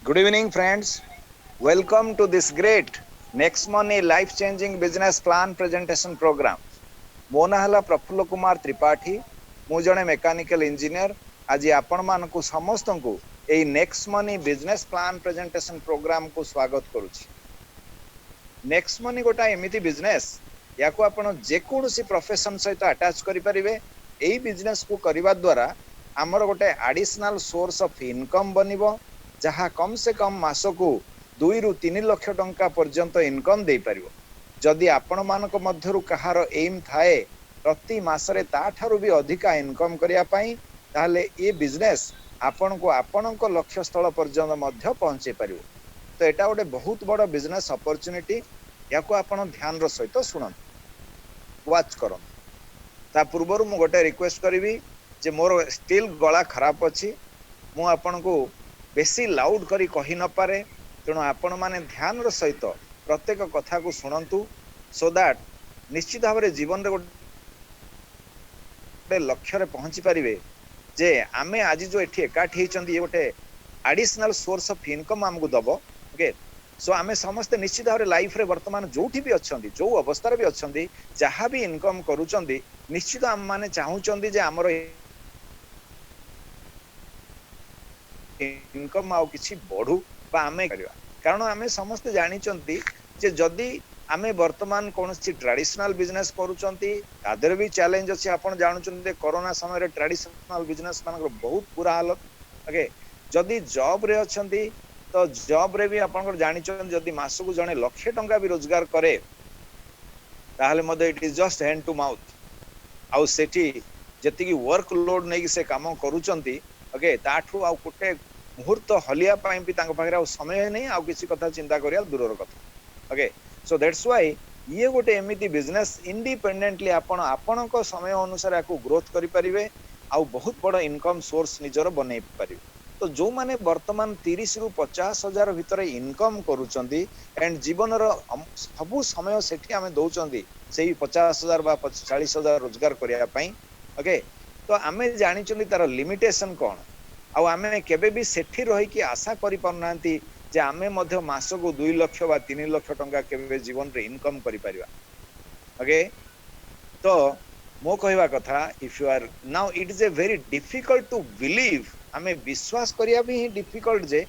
Good evening, friends. Welcome to this great Next Money life changing business plan presentation program. ମୋ ନାଁ ହେଲା ପ୍ରଫୁଲ୍ଲ କୁମାର ତ୍ରିପାଠୀ। ମୁଁ ଜଣେ ମେକାନିକାଲ ଇଞ୍ଜିନିୟର। ଆଜି ଆପଣମାନଙ୍କୁ ସମସ୍ତଙ୍କୁ ଏଇ next money business plan presentation ପ୍ରୋଗ୍ରାମକୁ ସ୍ୱାଗତ କରୁଛି। ନେକ୍ସଟ ମନି ଗୋଟା ଏମିତି ବିଜନେସ୍, ୟାକୁ ଆପଣ ଯେକୌଣସି ପ୍ରଫେସନ ସହିତ ଆଟାଚ କରିପାରିବେ। ଏଇ ବିଜନେସକୁ କରିବା ଦ୍ୱାରା ଆମର ଗୋଟେ ଆଡିସନାଲ ସୋର୍ସ ଅଫ ଇନକମ୍ ବନିବ, ଯାହା କମ ସେ କମ ମାସକୁ 2 ରୁ 3 ଲକ୍ଷ ଟଙ୍କା ପର୍ଯ୍ୟନ୍ତ ଇନକମ୍ ଦେଇପାରିବ। ଯଦି ଆପଣମାନଙ୍କ ମଧ୍ୟରୁ କାହାର ଏମ୍ ଥାଏ ପ୍ରତି ମାସରେ ତାଠାରୁ ବି ଅଧିକା ଇନକମ୍ କରିବା ପାଇଁ, ତାହେଲେ ଏ ବିଜନେସ୍ ଆପଣଙ୍କୁ ଆପଣଙ୍କ ଲକ୍ଷ୍ୟସ୍ଥଳ ପର୍ଯ୍ୟନ୍ତ ମଧ୍ୟ ପହଞ୍ଚେଇ ପାରିବ। ତ ଏଟା ଗୋଟେ ବହୁତ ବଡ଼ ବିଜନେସ୍ ଅପରଚ୍ୟୁନିଟି। ୟାକୁ ଆପଣ ଧ୍ୟାନର ସହିତ ଶୁଣନ୍ତୁ, ୱାଚ୍ କରନ୍ତୁ। ତା ପୂର୍ବରୁ ମୁଁ ଗୋଟେ ରିକ୍ୱେଷ୍ଟ କରିବି ଯେ ମୋର ଷ୍ଟିଲ୍ ଗଳା ଖରାପ ଅଛି, ମୁଁ ଆପଣଙ୍କୁ ବେଶୀ ଲାଉଡ୍ କରି କହି ନପାରେ, ତେଣୁ ଆପଣମାନେ ଧ୍ୟାନର ସହିତ ପ୍ରତ୍ୟେକ କଥାକୁ ଶୁଣନ୍ତୁ, ସୋ ଦ୍ୟାଟ୍ ନିଶ୍ଚିତ ଭାବରେ ଜୀବନରେ ଗୋଟେ ଲକ୍ଷ୍ୟରେ ପହଞ୍ଚି ପାରିବେ ଯେ ଆମେ ଆଜି ଯୋଉ ଏଠି ଏକାଠି ହେଇଛନ୍ତି ଇଏ ଗୋଟେ ଆଡିସନାଲ ସୋର୍ସ ଅଫ ଇନକମ୍ ଆମକୁ ଦବ। ଓକେ, ସୋ ଆମେ ସମସ୍ତେ ନିଶ୍ଚିତ ଭାବରେ ଲାଇଫରେ ବର୍ତ୍ତମାନ ଯୋଉଠି ବି ଅଛନ୍ତି, ଯୋଉ ଅବସ୍ଥାରେ ବି ଅଛନ୍ତି, ଯାହା ବି ଇନକମ୍ କରୁଛନ୍ତି, ନିଶ୍ଚିତ ଆମମାନେ ଚାହୁଁଛନ୍ତି ଯେ ଆମର ଇନକମ୍ ଆଉ କିଛି ବଢୁ ବା ଆମେ କରିବା। କାରଣ ଆମେ ସମସ୍ତେ ଜାଣିଛନ୍ତି ଯେ ଯଦି ଆମେ ବର୍ତ୍ତମାନ କୌଣସି ଟ୍ରାଡିସନାଲ ବିଜନେସ୍ କରୁଛନ୍ତି, ତା ଦେହରେ ବି ଚ୍ୟାଲେଞ୍ଜ ଅଛି। ଆପଣ ଜାଣୁଛନ୍ତି କରୋନା ସମୟରେ ଟ୍ରାଡିସନାଲ ବିଜନେସ୍ ମାନଙ୍କର ବହୁତ ବୁରା ହାଲତ। ଓକେ, ଯଦି ଜବ୍ ରେ ଅଛନ୍ତି ତ ଜବ୍ ରେ ବି ଆପଣଙ୍କର ଜାଣିଛନ୍ତି ଯଦି ମାସକୁ ଜଣେ 1,00,000 ଟଙ୍କା ବି ରୋଜଗାର କରେ, ତାହେଲେ ମଧ୍ୟ it is just hand to mouth. ଆଉ ସେଠି ଯେତିକି ୱାର୍କ ଲୋଡ୍ ନେଇକି ସେ କାମ କରୁଛନ୍ତି, ଓକେ, ତାଠୁ ଆଉ ଗୋଟେ ମୁହୂର୍ତ୍ତ ହଲିଆ ପାଇଁ ବି ତାଙ୍କ ପାଖରେ ଆଉ ସମୟ ନାହିଁ, ଆଉ କିଛି କଥା ଚିନ୍ତା କରିବା ଦୂରର କଥା। ଓକେ, ସୋ ଦ୍ୟାଟ୍ସ ୱାଇ ଇଏ ଗୋଟେ ଏମିତି ବିଜନେସ୍ ଇଣ୍ଡିପେଣ୍ଡେଣ୍ଟଲି ଆପଣ ଆପଣଙ୍କ ସମୟ ଅନୁସାରେ ଆକୁ ଗ୍ରୋଥ କରିପାରିବେ ଆଉ ବହୁତ ବଡ଼ ଇନକମ୍ ସୋର୍ସ ନିଜର ବନେଇ ପାରିବେ। ତ ଯୋଉମାନେ ବର୍ତ୍ତମାନ 30 ରୁ 50 ହଜାର ଭିତରେ ଇନକମ୍ କରୁଛନ୍ତି ଏଣ୍ଡ ଜୀବନର ସବୁ ସମୟ ସେଠି ଆମେ ଦଉଛନ୍ତି ସେଇ 50,000 ବା 40,000 ରୋଜଗାର କରିବା ପାଇଁ। ଓକେ, ତ ଆମେ ଜାଣିଛନ୍ତି ତାର ଲିମିଟେସନ କ'ଣ, ଆଉ ଆମେ କେବେ ବି ସେଠି ରହିକି ଆଶା କରିପାରୁନାହାନ୍ତି ଯେ ଆମେ ମଧ୍ୟ ମାସକୁ 2 ଲକ୍ଷ ବା 3 ଲକ୍ଷ ଟଙ୍କା କେବେ ଜୀବନରେ ଇନକମ୍ କରିପାରିବା। ଓକେ, ତ ମୋ କହିବା କଥା, if you are now it is a very difficult to believe, ଆମେ ବିଶ୍ୱାସ କରିବା ବି ହିଁ ଡିଫିକଲ୍ଟ ଯେ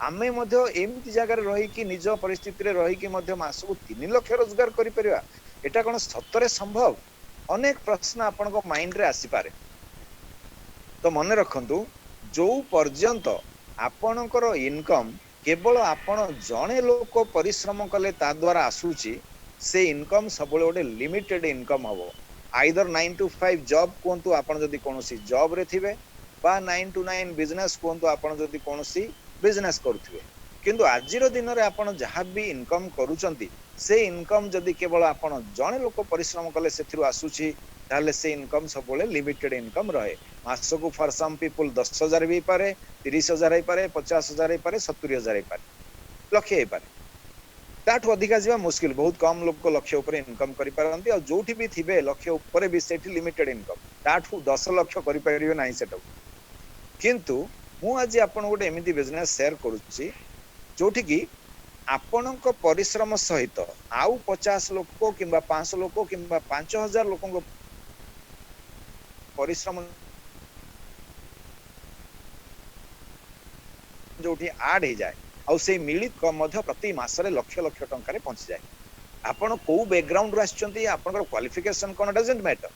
ଆମେ ମଧ୍ୟ ଏମିତି ଜାଗାରେ ରହିକି ନିଜ ପରିସ୍ଥିତିରେ ରହିକି ମଧ୍ୟ ମାସକୁ 3 ଲକ୍ଷ ରୋଜଗାର କରିପାରିବା। ଏଟା କ'ଣ ସତରେ ସମ୍ଭବ? ଅନେକ ପ୍ରଶ୍ନ ଆପଣଙ୍କ ମାଇଣ୍ଡରେ ଆସିପାରେ। ତ ମନେ ରଖନ୍ତୁ, ଯୋଉ ପର୍ଯ୍ୟନ୍ତ ଆପଣଙ୍କର ଇନକମ୍ କେବଳ ଆପଣ ଜଣେ ଲୋକ ପରିଶ୍ରମ କଲେ ତା ଦ୍ୱାରା ଆସୁଛି, ସେ ଇନକମ୍ ସବୁବେଳେ ଗୋଟେ ଲିମିଟେଡ୍ ଇନକମ୍ ହବ। ଆଇଦର 9 to 5 ଜବ୍ କୁହନ୍ତୁ ଆପଣ ଯଦି କୌଣସି ଜବ୍ ରେ ଥିବେ, ବା 9 to 9 ବିଜନେସ୍ କୁହନ୍ତୁ ଆପଣ ଯଦି କୌଣସି ବିଜନେସ୍ କରୁଥିବେ। କିନ୍ତୁ ଆଜିର ଦିନରେ ଆପଣ ଯାହା ବି ଇନକମ୍ କରୁଛନ୍ତି, ସେ ଇନକମ୍ ଯଦି କେବଳ ଆପଣ ଜଣେ ଲୋକ ପରିଶ୍ରମ କଲେ ସେଥିରୁ ଆସୁଛି, ତାହେଲେ ସେ ଇନକମ୍ ସବୁବେଳେ ଲିମିଟେଡ୍ ଇନକମ୍ ରହେ। ମାସକୁ ଫର୍ ସମ୍ ପିପୁଲ 10,000 ବି ହେଇପାରେ, 30,000 ହେଇପାରେ, 50,000 ହେଇପାରେ, 70,000 ହେଇପାରେ, ଲକ୍ଷେ ହେଇପାରେ। ତାଠୁ ଅଧିକା ଯିବା ମୁସ୍କିଲ। ବହୁତ କମ ଲୋକ ଲକ୍ଷ ଉପରେ ଇନକମ୍ କରିପାରନ୍ତି, ଆଉ ଯୋଉଠି ବି ଥିବେ ଲକ୍ଷ ଉପରେ ବି ସେଠି ଲିମିଟେଡ୍ ଇନକମ୍, ତାଠୁ 10 ଲକ୍ଷ କରିପାରିବେ ନାହିଁ ସେଟାକୁ। କିନ୍ତୁ ମୁଁ ଆଜି ଆପଣଙ୍କୁ ଗୋଟେ ଏମିତି ବିଜନେସ୍ ସେୟାର କରୁଛି ଯୋଉଠି କି ଆପଣଙ୍କ ପରିଶ୍ରମ ସହିତ ଆଉ 50 ଲୋକ କିମ୍ବା 500 ଲୋକ କିମ୍ବା 5,000 ଲୋକଙ୍କ ପରିଶ୍ରମ ଯୋଉଠି ଆଡ୍ ହେଇଯାଏ, ଆଉ ସେଇ ମିଳିତ ମଧ୍ୟ ପ୍ରତି ମାସରେ ଲକ୍ଷ ଲକ୍ଷ ଟଙ୍କାରେ ପହଞ୍ଚିଯାଏ। ଆପଣ କୋଉ ବ୍ୟାକଗ୍ରାଉଣ୍ଡରୁ ଆସିଛନ୍ତି, ଆପଣଙ୍କର କ୍ୱାଲିଫିକେସନ କ'ଣ, ଡଜଣ୍ଟ ମ୍ୟାଟର,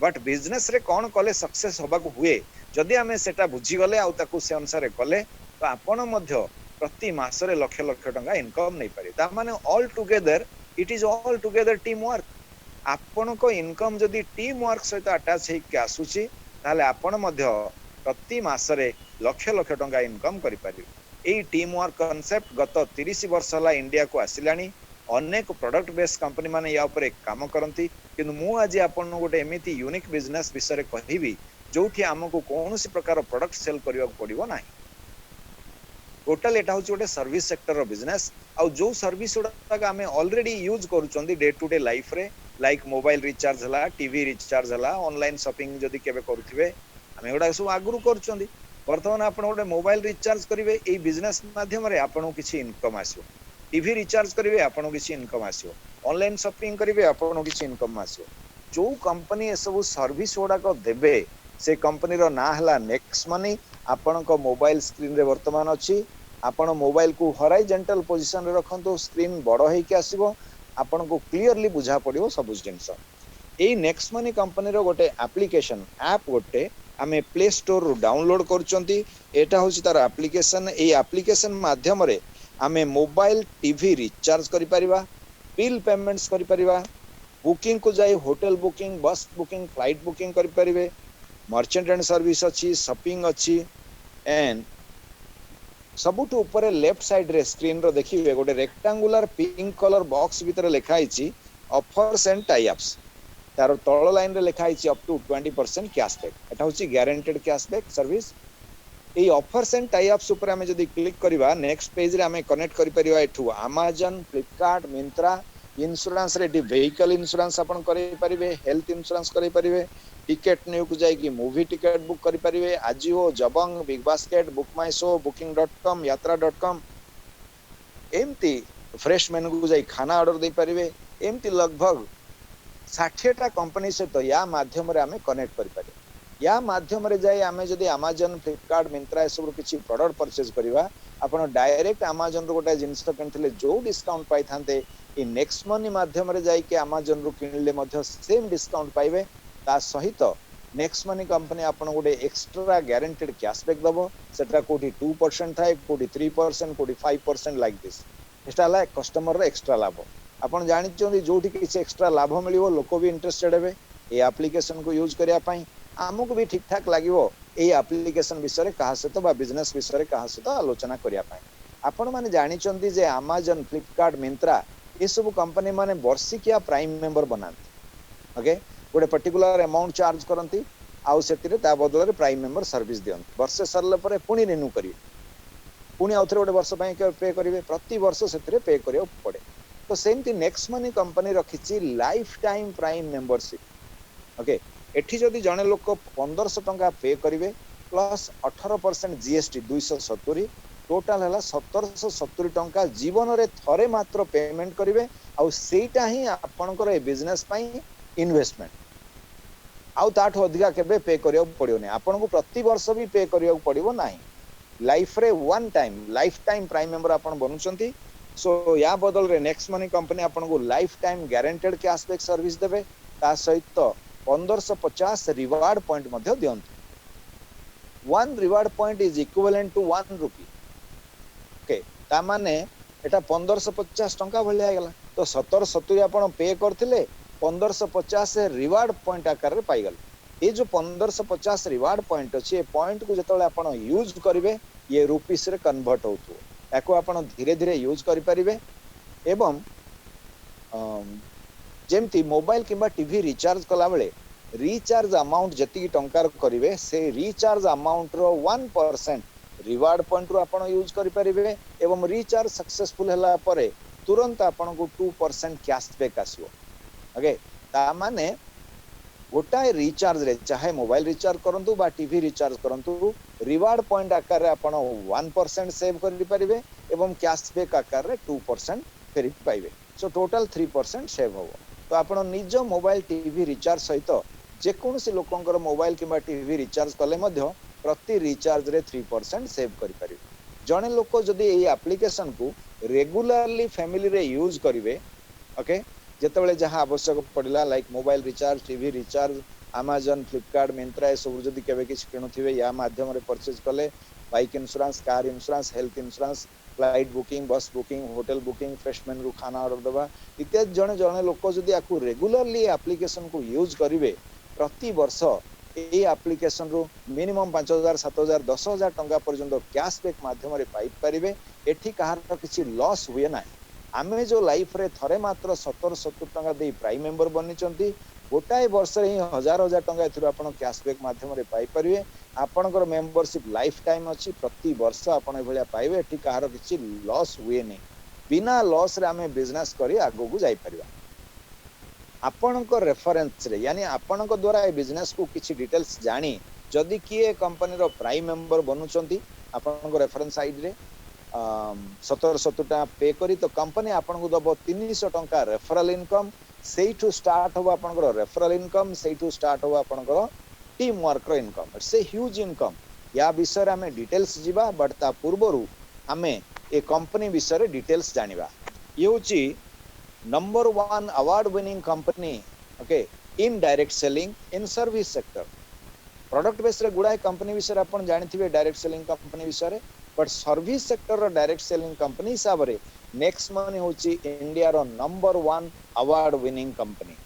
ବଟ୍ ବିଜନେସ୍ ରେ କ'ଣ କଲେ ସକ୍ସେସ୍ ହବାକୁ ହୁଏ, ଯଦି ଆମେ ସେଟା ବୁଝିଗଲେ ଆଉ ତାକୁ ସେ ଅନୁସାରେ କଲେ, ତ ଆପଣ ମଧ୍ୟ ପ୍ରତି ମାସରେ ଲକ୍ଷ ଲକ୍ଷ ଟଙ୍କା ଇନକମ୍ ନେଇପାରିବେ। ତା ମାନେ all together it is all together team work. ଆପଣଙ୍କ ଇନକମ୍ ଯଦି ଟିମ୍ ୱାର୍କ ସହିତ ଆଟାଚ୍ ହେଇକି ଆସୁଛି, ତାହେଲେ ଆପଣ ମଧ୍ୟ ପ୍ରତି ମାସରେ ଲକ୍ଷ ଲକ୍ଷ ଟଙ୍କା ଇନକମ୍ କରିପାରିବେ। ଏଇ ଟିମ୍ ୱାର୍କ କନସେପ୍ଟ ଗତ 30 ବର୍ଷ ହେଲା ଇଣ୍ଡିଆକୁ ଆସିଲାଣି। ଅନେକ ପ୍ରଡକ୍ଟ ବେସ୍ କମ୍ପାନୀ ମାନେ ୟା ଉପରେ କାମ କରନ୍ତି, କିନ୍ତୁ ମୁଁ ଆଜି ଆପଣଙ୍କୁ ଗୋଟେ ଏମିତି ୟୁନିକ୍ ବିଜନେସ୍ ବିଷୟରେ କହିବି ଯୋଉଠି ଆମକୁ କୌଣସି ପ୍ରକାର ପ୍ରଡକ୍ଟ ସେଲ୍ କରିବାକୁ ପଡିବ ନାହିଁ। ଟୋଟାଲ ଏଟା ହଉଛି ଗୋଟେ ସର୍ଭିସ ସେକ୍ଟରର ବିଜନେସ୍, ଆଉ ଯୋଉ ସର୍ଭିସ ଗୁଡାକ ଆମେ ଅଲରେଡି ୟୁଜ୍ କରୁଛନ୍ତି ଡେ ଟୁ ଡେ ଲାଇଫରେ, ଲାଇକ୍ ମୋବାଇଲ ରିଚାର୍ଜ ହେଲା, ଟିଭି ରିଚାର୍ଜ ହେଲା, ଅନଲାଇନ ସପିଂ ଯଦି କେବେ କରୁଥିବେ, ଆମେ ଏଗୁଡାକ ସବୁ ଆଗରୁ କରୁଛନ୍ତି। वर्तमान आपण गोटे मोबाइल रिचार्ज करेंगे ये बिजनेस माध्यम आपण किसी इनकम आसो टीवी रिचार्ज करेंगे आपण किसी इनकम आसो ऑनलाइन शॉपिंग करेंगे आपण किसी इनकम आसो जो कंपनी ए सब सर्विस गुड़ाक देबे से कंपनी रो ना हला नेक्स्ट मनी आपण को मोबाइल स्क्रीन रे वर्तमान अच्छी आपण मोबाइल को हॉरिजॉन्टल पोजीशन रे रखंतु स्क्रीन बड़ होई के आसीबो आपण को क्लियरली बुझा पड़िबो सब जिंस एई नेक्स्ट मनी कंपनी रो गोटे एप्लिकेशन ऐप गोटे आमे प्ले स्टोर रु डाउनलोड करचंती एटा होची तार एप्लिकेशन एई एप्लिकेशन माध्यम रे आमे मोबाइल टीवी रिचार्ज करि परिबा बिल पेमेंट्स करि परिबा बुकिंग को जाई hotel booking bus booking flight booking करि परिबे मर्चेंट एंड सर्विस अच्छी शॉपिंग अच्छी एंड सबुठ ऊपर लेफ्ट साइड रे स्क्रीन रो देखिबे गोटे रेक्टेंगुलर पिंक कलर बॉक्स भीतर लिखा आइछि ऑफर्स एंड टाई अप्स तार तळ लाइन रे लिखा आइछि अप टू 20% कैशबैक एटा होछि गारंटेड कैशबैक सर्विस ए ऑफर्स एंड टाई अप्स ऊपर हमें जदी क्लिक करबा नेक्स्ट पेज रे हमें कनेक्ट करि परिबा एठू Amazon फ्लिपकार्ट मिंत्रा इंश्योरेंस रे व्हीकल इंश्योरेंस अपन करि परिबे हेल्थ इंश्योरेंस करि परिबे टिकेट न्यू को जाई कि मूवी टिकेट बुक करि परिबे Ajio Jabong big basket book my show booking.com yatra.com एमती फ्रेश मेनू को जाई खाना ऑर्डर दे परिबे एमती लगभग 60टा कंपनी से तो या माध्यम रे हमें कनेक्ट करि परिबे या माध्यम रे जाई हमें जदी Amazon फ्लिपकार्ट मिंत्रा सब किछि प्रोडक्ट परचेज करबा आपण डायरेक्ट Amazon रो गोटा जिंस किनथिले जो discount pi थांते A next money माध्यम रे जाई के Amazon रो किनले मध्य सेम डिस्काउंट पाइबे ता सहित नेक्स्ट मनी कंपनी आपण गोटे एक्स्ट्रा गारंटेड कैशबैक दबो सेटा कोठी 2% थाए कोठी 3% कोठी 5% like this Etah La customer रे एक्स्ट्रा लाभ आपण जानि चोंदी जोठी किछ एक्स्ट्रा लाभ मिलिवो लोक भी इंटरेस्टेड हेबे ए एप्लीकेशन को यूज करिया पई हमकु भी ठीक ठाक लागिवो ए एप्लीकेशन विषय रे कहा से तो बा बिजनेस विषय रे कहा से तो आलोचना करिया पई आपण माने जानि चोंदी जे Amazon फ्लिपकार्ट मिंत्रा ए सब कंपनी माने वर्षिकिया प्राइम मेंबर बनाते ओके गोटे पर्टिकुलर अमाउंट चार्ज करती आउ सेतिरे ता बदल रे प्राइम मेंबर सर्विस दियंती वर्षे सरले परे पुणी रिन्यू करिवे पुणी आउथरे गोटे वर्ष पई पे करिवे प्रति वर्ष सेतिरे पे करियो पड़े तो सेमती नेक्स्ट मनी कंपनी रखिछि lifetime prime membership okay एठी जदी जने लोक 1500 टंका पे करिवे प्लस 18% जीएसटी 270 टोटल हला 1770 टंका जीवन रे थरे मात्र पेमेंट करिवे आउ सेटा ही आपनकर ए बिजनेस पई इन्वेस्टमेंट आउ ताठ अधिका केबे पे करियो पड़ियो नै आपन को प्रति वर्ष भी पे करियो पड़ियो नाही लाइफ रे one time life time prime member आपन बनुचंती सो या बदल रे नेक्स्ट मनी कंपनी आपन को lifetime guaranteed cashback service देबे ता सहित 1550 रिवार्ड पॉइंट मध्ये दियंती one reward point is equivalent to 1 rupee okay ता माने एटा 1550 टंका भलिया गेला तो 1770 आपन पे करथिले 1550 रिवार्ड पॉइंट आकार रे पाई गल ये जो 1550 रिवार्ड पॉइंट अछि ए पॉइंट को जतले आपण यूज करिवे ये रुपीस रे कन्वर्ट होतु एको आपण धीरे धीरे यूज करि परिबे एवं जेमती मोबाइल किबा टीवी रिचार्ज कला बेले रिचार्ज अमाउंट जति टंकार करिवे से रिचार्ज अमाउंट रो 1% रिवार्ड पॉइंट रो आपण यूज करि परिबे एवं रिचार्ज सक्सेसफुल हला परे तुरंत आपण को 2% कैशबैक आसीबो ओके ता माने गोटाए रिचार्ज रे चाहे मोबाइल रिचार्ज करंतु बा टीवी रिचार्ज करंतु रिवार्ड पॉइंट आकार रे आपण 1% सेव करि परिबे एवं कैशबैक आकार रे 2% फेरि पाइबे सो टोटल 3% सेव होबो तो आपण निज मोबाइल टीवी रिचार्ज सहित जे कोनसी लोकंकर मोबाइल किबा टीवी रिचार्ज कले मध्य प्रति रिचार्ज रे 3% सेव करि परिबे जने लोक जदी एई एप्लीकेशन को रेगुलरली फैमिली रे यूज करिवे ओके जेतेबेले जहाँ आवश्यक पड़िला like mobile recharge TV recharge Amazon Flipkart Myntra ए सब जदी केबे किछ किनुथिबे या माध्यम रे परचेज कले bike insurance car insurance health insurance flight booking bus booking hotel booking fresh menu खाना ऑर्डर दबा इत्यादि जने जने लोक जदी आकु रेगुलरली एप्लीकेशन को यूज करिवे प्रति वर्ष ए एप्लीकेशन रो मिनिमम 5000 7000 10000 टंका पर्यंत कैशबैक माध्यम रे पाई परिबे एठी कहार किछि लॉस हुए ना आमे जो लाइफ रे थरे मात्र 70 टंका दे प्राइम मेंबर बनि चंती गोटाए वर्ष रे हजार हजार टंका एथुर आपण कैशबैक माध्यम रे पाई परिवे आपनकर मेंबरशिप लाइफ टाइम अछि प्रति वर्ष आपण ए भलिया पाइबे एठी कहार किछि लॉस हुए नै बिना लॉस रे आमे बिजनेस करी आगो को जाई परिबा आपनकर रेफरेंस रे यानी आपनकर द्वारा ए बिजनेस को किछि डिटेल्स जानी जदि किए कंपनी रो प्राइम मेंबर बनुचंती आपन रेफरेंस आईडी रे 1770 टका पे करी तो कंपनी आपन को दबो 300 टका रेफरल इनकम सेठू स्टार्ट हो आपन रेफरल इनकम सेठू स्टार्ट हो आपन टीम वर्क रो income it's a huge income या विषय रे हमें डिटेल्स जीवा बट ता पूर्वरु हमें ए कंपनी विषय रे डिटेल्स जानिबा ये होची number 1 award winning company okay in direct selling in service sector product base रे गुडाय कंपनी विषय आपण जानिथिबे डायरेक्ट सेलिंग कंपनी विषय बट सर्विस सेक्टर रो डायरेक्ट सेलिंग कंपनी हिसाब रे नेक्स्ट मनी होची इंडिया रो नंबर 1 अवार्ड विनिंग कंपनी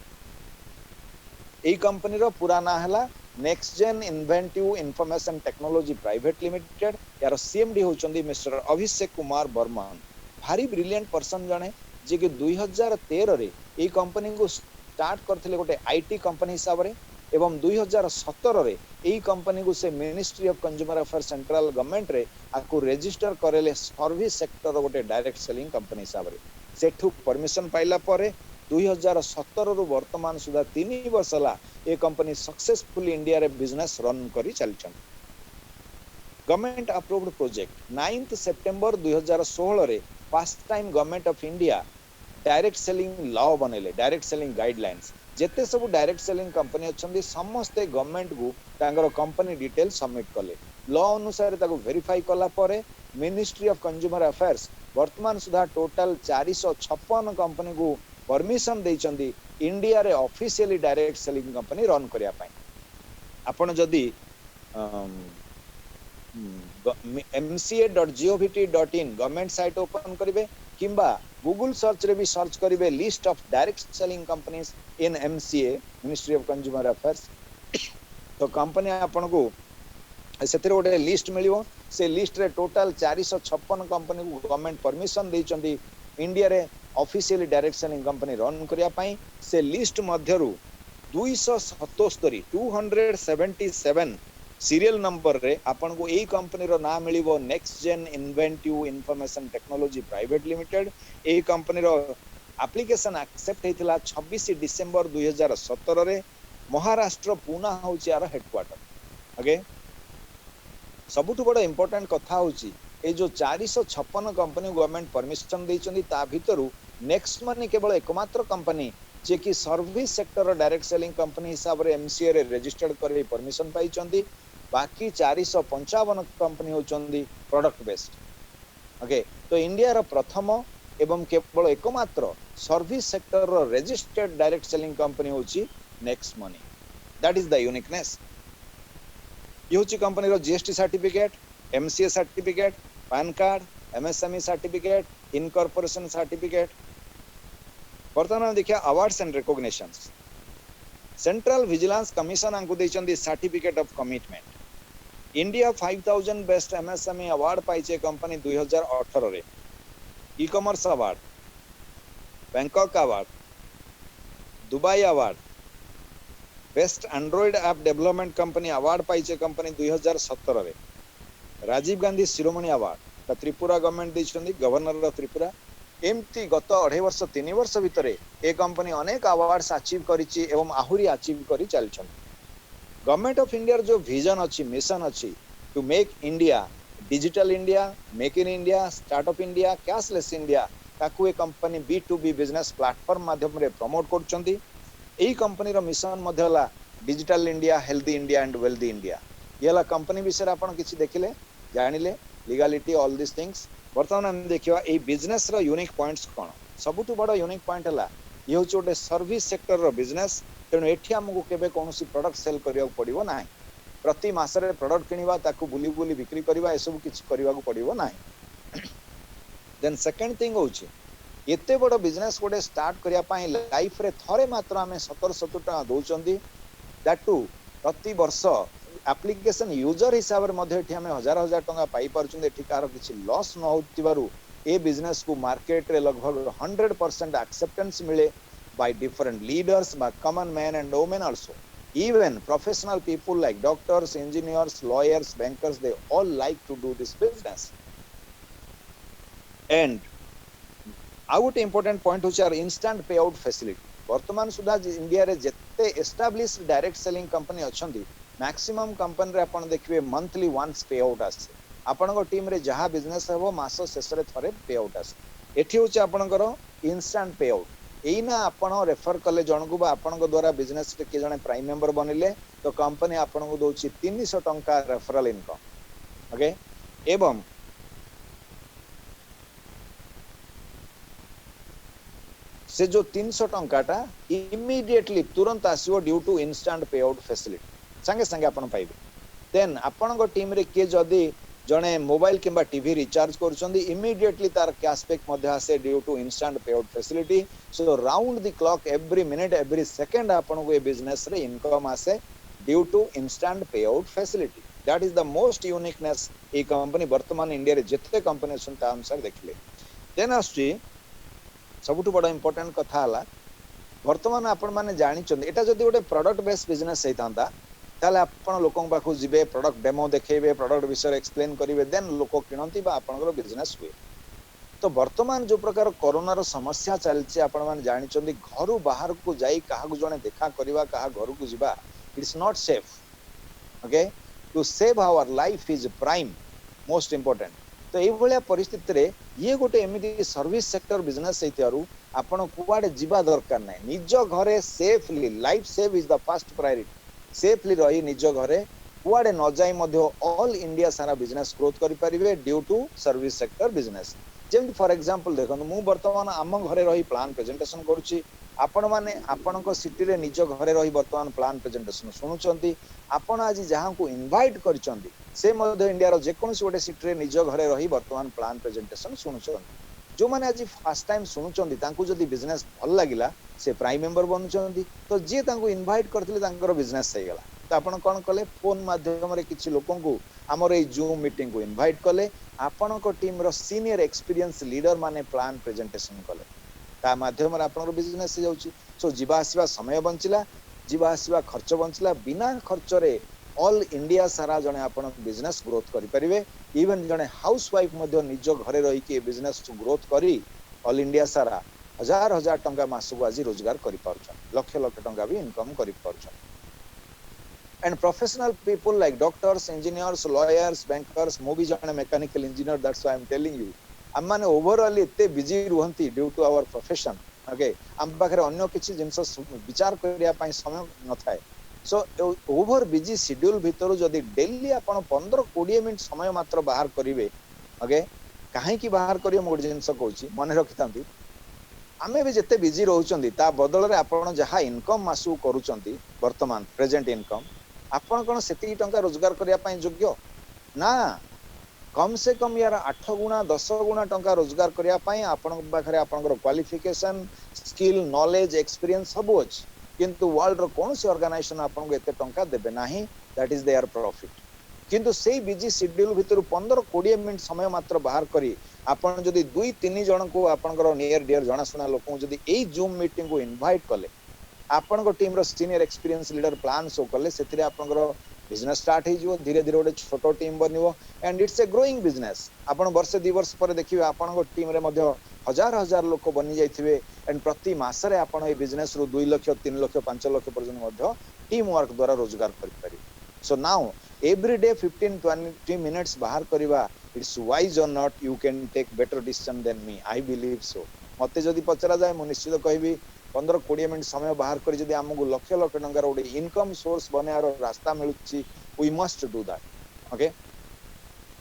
ए कंपनी रो पूरा ना हला next gen inventive information technology private limited यार सीएमडी होचंदी मिस्टर अभिषेक कुमार बर्मन भारी ब्रिलियंट पर्सन जने जे कि 2013 रे ए कंपनी को स्टार्ट करथिले गोटे आईटी कंपनी हिसाब रे एवं 2017 रे एई कंपनी को से ministry of consumer affair central government रे आकु रजिस्टर करेले सर्विस सेक्टर गोटे डायरेक्ट सेलिंग कंपनी हिसाब रे सेठू परमिशन पाइला परे 2017 रु वर्तमान सुधा 3 वर्ष ला ए कंपनी सक्सेसफुली इंडिया रे बिजनेस रन करी चलछन गवर्नमेंट अप्रूव्ड प्रोजेक्ट 9th सितंबर 2016 रे first time government of India direct selling law बनेले डायरेक्ट सेलिंग गाइडलाइंस जेते सब डायरेक्ट सेलिंग कंपनी अछंदी समस्त गवर्नमेंट को तांगर कंपनी डिटेल सबमिट कले लॉ अनुसार ताको वेरीफाई कला परे मिनिस्ट्री ऑफ कंज्यूमर अफेयर्स वर्तमान सुधा टोटल 456 कंपनी को परमिशन देइचंदी इंडिया रे officially direct selling company run करिया पई आपण जदी mca.govt.in गवर्नमेंट साइट ओपन करिवे किंबा गूगल सर्च रे भी सर्च करिवे list of direct selling companies in MCA ministry of consumer affairs तो कंपनी आपन को सेतिर गोटे लिस्ट मिलियो से लिस्ट रे टोटल 456 कंपनी को गवर्नमेंट परमिशन देइचंदी इंडिया रे officially direct selling company run करिया पई से लिस्ट मध्यरु 277 सीरियल नंबर रे आपन को एई कंपनी रो नाम मिलिबो next gen inventive information technology private limited एई कंपनी रो एप्लीकेशन एक्सेप्ट हेतिला 26 डिसेंबर 2017 रे महाराष्ट्र पुणे होची यार हेडक्वार्टर ओके सबुठ बड़ इंपोर्टेंट कथा होची ए जो 456 कंपनी गवर्नमेंट परमिशन देइचंदी ता भितरु नेक्स्ट मनी केवल एकमात्र कंपनी जे कि service sector direct selling company हिसाब रे एमसीए रे रजिस्टर्ड करे परमिशन पाइचंदी बाकी 455 कंपनी होचंदी प्रोडक्ट बेस्ड ओके तो इंडिया रो प्रथम एवं केवल एकमात्र सर्विस सेक्टर रो रजिस्टर्ड डायरेक्ट सेलिंग कंपनी होची next money that is the uniqueness ये होची कंपनी रो GST certificate MCA certificate PAN card MSME certificate incorporation certificate वर्तमान देखिया awards and recognitions central vigilance commission आंकु देचंदी certificate of commitment India 5000 best MSME award पाइचे company 2018 रे e commerce award Bangkok award Dubai award best android app development company award पाइचे company 2017 रे Rajiv Gandhi Shiromani award Tripura government देचंदी governor of Tripura एमती गत 2.5 वर्ष 3 वर्ष भितरे ए कंपनी अनेक अवार्ड्स अचीव करिछि एवं आहुरी अचीव करि चलछन गवर्नमेंट ऑफ इंडिया जो विजन अछि मिशन अछि to make India digital India make in India startup India cashless India ताकू ए कंपनी B2B बिजनेस प्लेटफॉर्म माध्यम रे प्रमोट करछंती एही कंपनी रो मिशन मध्यला digital India healthy India and wealthy India येला कंपनी विषय आपण किछि देखिले जानिले लीगलिटी ऑल दिस थिंग्स वर्तमान हम देखिवा ए बिजनेस रो यूनिक पॉइंट्स कोन सबुठु बड़ यूनिक पॉइंट हला ये होछ ओटे सर्विस सेक्टर रो बिजनेस तेणु एठी हमकु केबे कोनोसी प्रोडक्ट सेल करिया पड़िबो नाही प्रति मास रे प्रोडक्ट किनिबा ताकू बुली बुली बिक्री करबा ए सब किछ करबा को पड़िबो नाही देन सेकंड थिंग होछ एते बड़ बिजनेस कोडे स्टार्ट करिया पई लाइफ रे थरे मात्र हमें 1770 टका दोचंदी दैट टू प्रति वर्ष एप्लिकेशन यूजर हिसाब रे मध्ये एठी हमें हजार हजार टका पाई परछुं एठी कार किछि लॉस न होतिबारु ए बिजनेस को मार्केट रे लगभग 100% एक्सेप्टेंस मिले by different leaders by common men and women also even professional people like doctors engineers lawyers bankers they all like to do this business and out important point which are instant payout facility वर्तमान सुधा India रे जत्ते established direct selling company अछंती maximum company रे आपण देखिबे monthly once pay out आसे आपन team रे जहाँ बिजनेस हेबो मास शेष रे थरे पे आउट आसे एठी होचे आपनकर इंस्टेंट पे आउट एइना आपण रेफर कले जनकु बा आपण द्वारा बिजनेस रे के जने प्राइम मेंबर बनिले तो कंपनी आपण को दोची 300 टंका रेफरल इनकम ओके एवं से जो 300 टंकाटा इमिडिएटली तुरंत आसीबो due to instant pay out facility संगे संगे आपण पाइबे देन आपण टीम रे के जदी जने मोबाइल किंबा टीवी रिचार्ज करछंदी इमिडिएटली तार कैशबैक मध्ये आसे due to instant pay out facility so round the clock every minute every second आपण को ए बिजनेस रे इनकम आसे due to instant pay out facility that is the most uniqueness A company वर्तमान India रे जते company सन ता अनुसार देखले देन आस्ट्री सबुठ बड़ इंपोर्टेंट कथा हला वर्तमान आपण माने जानि चंदी एटा जदी गोटे प्रोडक्ट बेस्ड बिजनेस सहितांता ताले आपण लोकन पाखु जिबे प्रोडक्ट डेमो देखेबे प्रोडक्ट विषय एक्सप्लेन करिवे देन लोक किनंती बा आपनकर बिजनेस हुए तो वर्तमान जो प्रकार कोरोना रो समस्या चलछि आपण माने जानि चंदी घरु बाहर को जाई काहा को जने देखा करबा काहा घर को जिबा it's not safe okay to save our life is prime most important तो ये भलिया परिस्थिति रे ये गोटे एमिति सर्विस सेक्टर बिजनेस सहितारु आपण कुआडे जिबा दरकार नै निज घरे safely life save is the first priority safely रही निज घरे कुआडे न जाई मध्ये ऑल इंडिया सारा बिजनेस ग्रोथ करि परिबे due to service sector business जेम फॉर एग्जांपल देखन मु वर्तमान आम घरे रही प्लान प्रेजेंटेशन करूची आपण माने आपणको सिटी रे निज घरे रही वर्तमान प्लान प्रेजेंटेशन सुनुचंती आपण आज जहां को इनवाइट करचंती से मध्य इंडिया रो जे कोनसी गोटे सिटी रे निज घरे रही वर्तमान प्लान प्रेजेंटेशन सुनुचंती जो माने आज फर्स्ट टाइम सुनुचंती तांको जदी बिजनेस भल लागिला से प्राइम मेंबर बनुचंती तो जे तांको इनवाइट करथिले तांकर बिजनेस सही गेला तो आपण कोन कले फोन माध्यम रे किछि लोकन को हमर ए जूम मीटिंग को इनवाइट कले आपणको टीम रो सीनियर एक्सपीरियंस लीडर माने प्लान प्रेजेंटेशन कले ता माध्यम रे आपनरो बिजनेस से जाउची सो जीवा आसीबा समय बंचिला जीवा आसीबा खर्च बंचिला बिना खर्च रे ऑल इंडिया सारा जने आपण बिजनेस ग्रोथ करि परिबे इवन जने हाउस वाइफ मध्ये निज घरे रही के बिजनेस ग्रोथ करी ऑल इंडिया सारा हजार हजार टंका मासको आज रोजगार करि पारछन लक्ष लक्ष टंका भी इनकम करि पारछन and professional people like doctors engineers lawyers bankers मो भी जने mechanical engineer that's why I am telling you हम माने ओवरऑल एते बिजी रुहंती due to our profession okay हम पाखरे अन्य किछि जिंस विचार करिया पई समय न थाए सो ओवर बिजी शेड्यूल भितर जदी डेली आपण 15-20 मिनिट समय मात्र बाहर करिवे ओके काहे की बाहर करियो मोर जिंस कहूची मने रखितांती आमे भी जते बिजी रहउचंदी ता बदल रे आपण जहा इनकम मासु करूचंती वर्तमान प्रेजेंट इनकम आपण कोन सेती टंका रोजगार करिया पई योग्य ना कम से कम यार 8 गुणा 10 गुणा टंका रोजगार करिया पई आपण पाखरे आपनकर क्वालिफिकेशन स्किल नॉलेज एक्सपीरियंस सब अछि किंतु वर्ल्ड रो कोन से ऑर्गेनाइजेशन आपन को एते टंका देबे नाही दैट इज देयर प्रॉफिट किंतु सेही बिजी शेड्यूल भितर 15-20 मिनिट समय मात्र बाहर करी आपन जदी 2-3 जन को आपनकर नियर डियर जनासुना लोक जदी एई जूम मीटिंग को इनवाइट कले आपन को टीम रो senior experience leader plan show कले सेथिरे आपनकर बिजनेस स्टार्ट हो धीरे धीरे गोटे छोटो टीम बनिवो and it's a growing business आपण वर्ष 2 वर्ष पर देखिबे आपण टीम रे मध्ये हजार हजार लोक बनि जाइथिबे एंड प्रति मास रे आपण ए बिजनेस रो 2 लाख 3 लाख 5 लाख पर्यंत मध्ये टीम वर्क द्वारा रोजगार करि पारि so now every day 15-20 minutes बाहर करिवा it's wise or not you can take better decision than me I believe so मते जदी पचरा जाय मु निश्चित कहबी 15-20 मिनिट समय बाहर कर जदी हमगु लक्ष लक्ष टंकार ओडे इनकम सोर्स बनार रास्ता मिलुची we must do that okay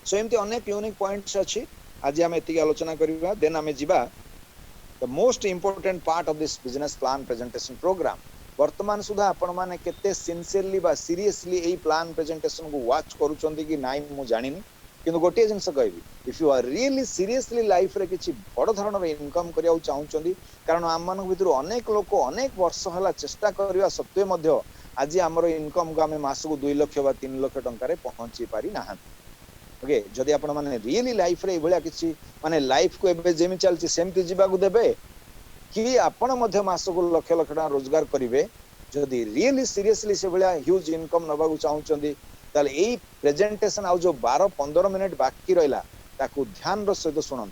so एमती अनेक यूनिक पॉइंट्स अछि आज हम एति आलोचना करिबा देन हमें जिबा the most important part of this business plan presentation programme वर्तमान सुधा आपण माने केते सिंसियरली बा सीरियसली एई प्लान प्रेजेंटेशन को वाच करूचंदी कि नाइ मु जानिनी किंतु गोटे जिनस कहबी if you are really seriously life रे किछि बड़ धरण रे इनकम करिया चाहउचंदी कारण आम मान भितर अनेक लोक अनेक वर्ष हला चेष्टा करबा सत्वे मध्ये आज हमर इनकम को हमें मास को 2 लाख बा 3 लाख टंका रे पहुंची पारी ना ओके जदी आपण माने रियली लाइफ रे एभलिया किछि माने लाइफ को एबे जेमि चलछि सेमति जिबा को देबे कि आपण मध्ये मास को लाख लाख टका रोजगार करिवे जदी रियली सीरियसली से भलिया ह्यूज इनकम नबा को चाहउचंदी ताले एई प्रेजेंटेशन आ जो 12-15 मिनिट बाकी रहला ताकू ध्यान रो सहित सुनन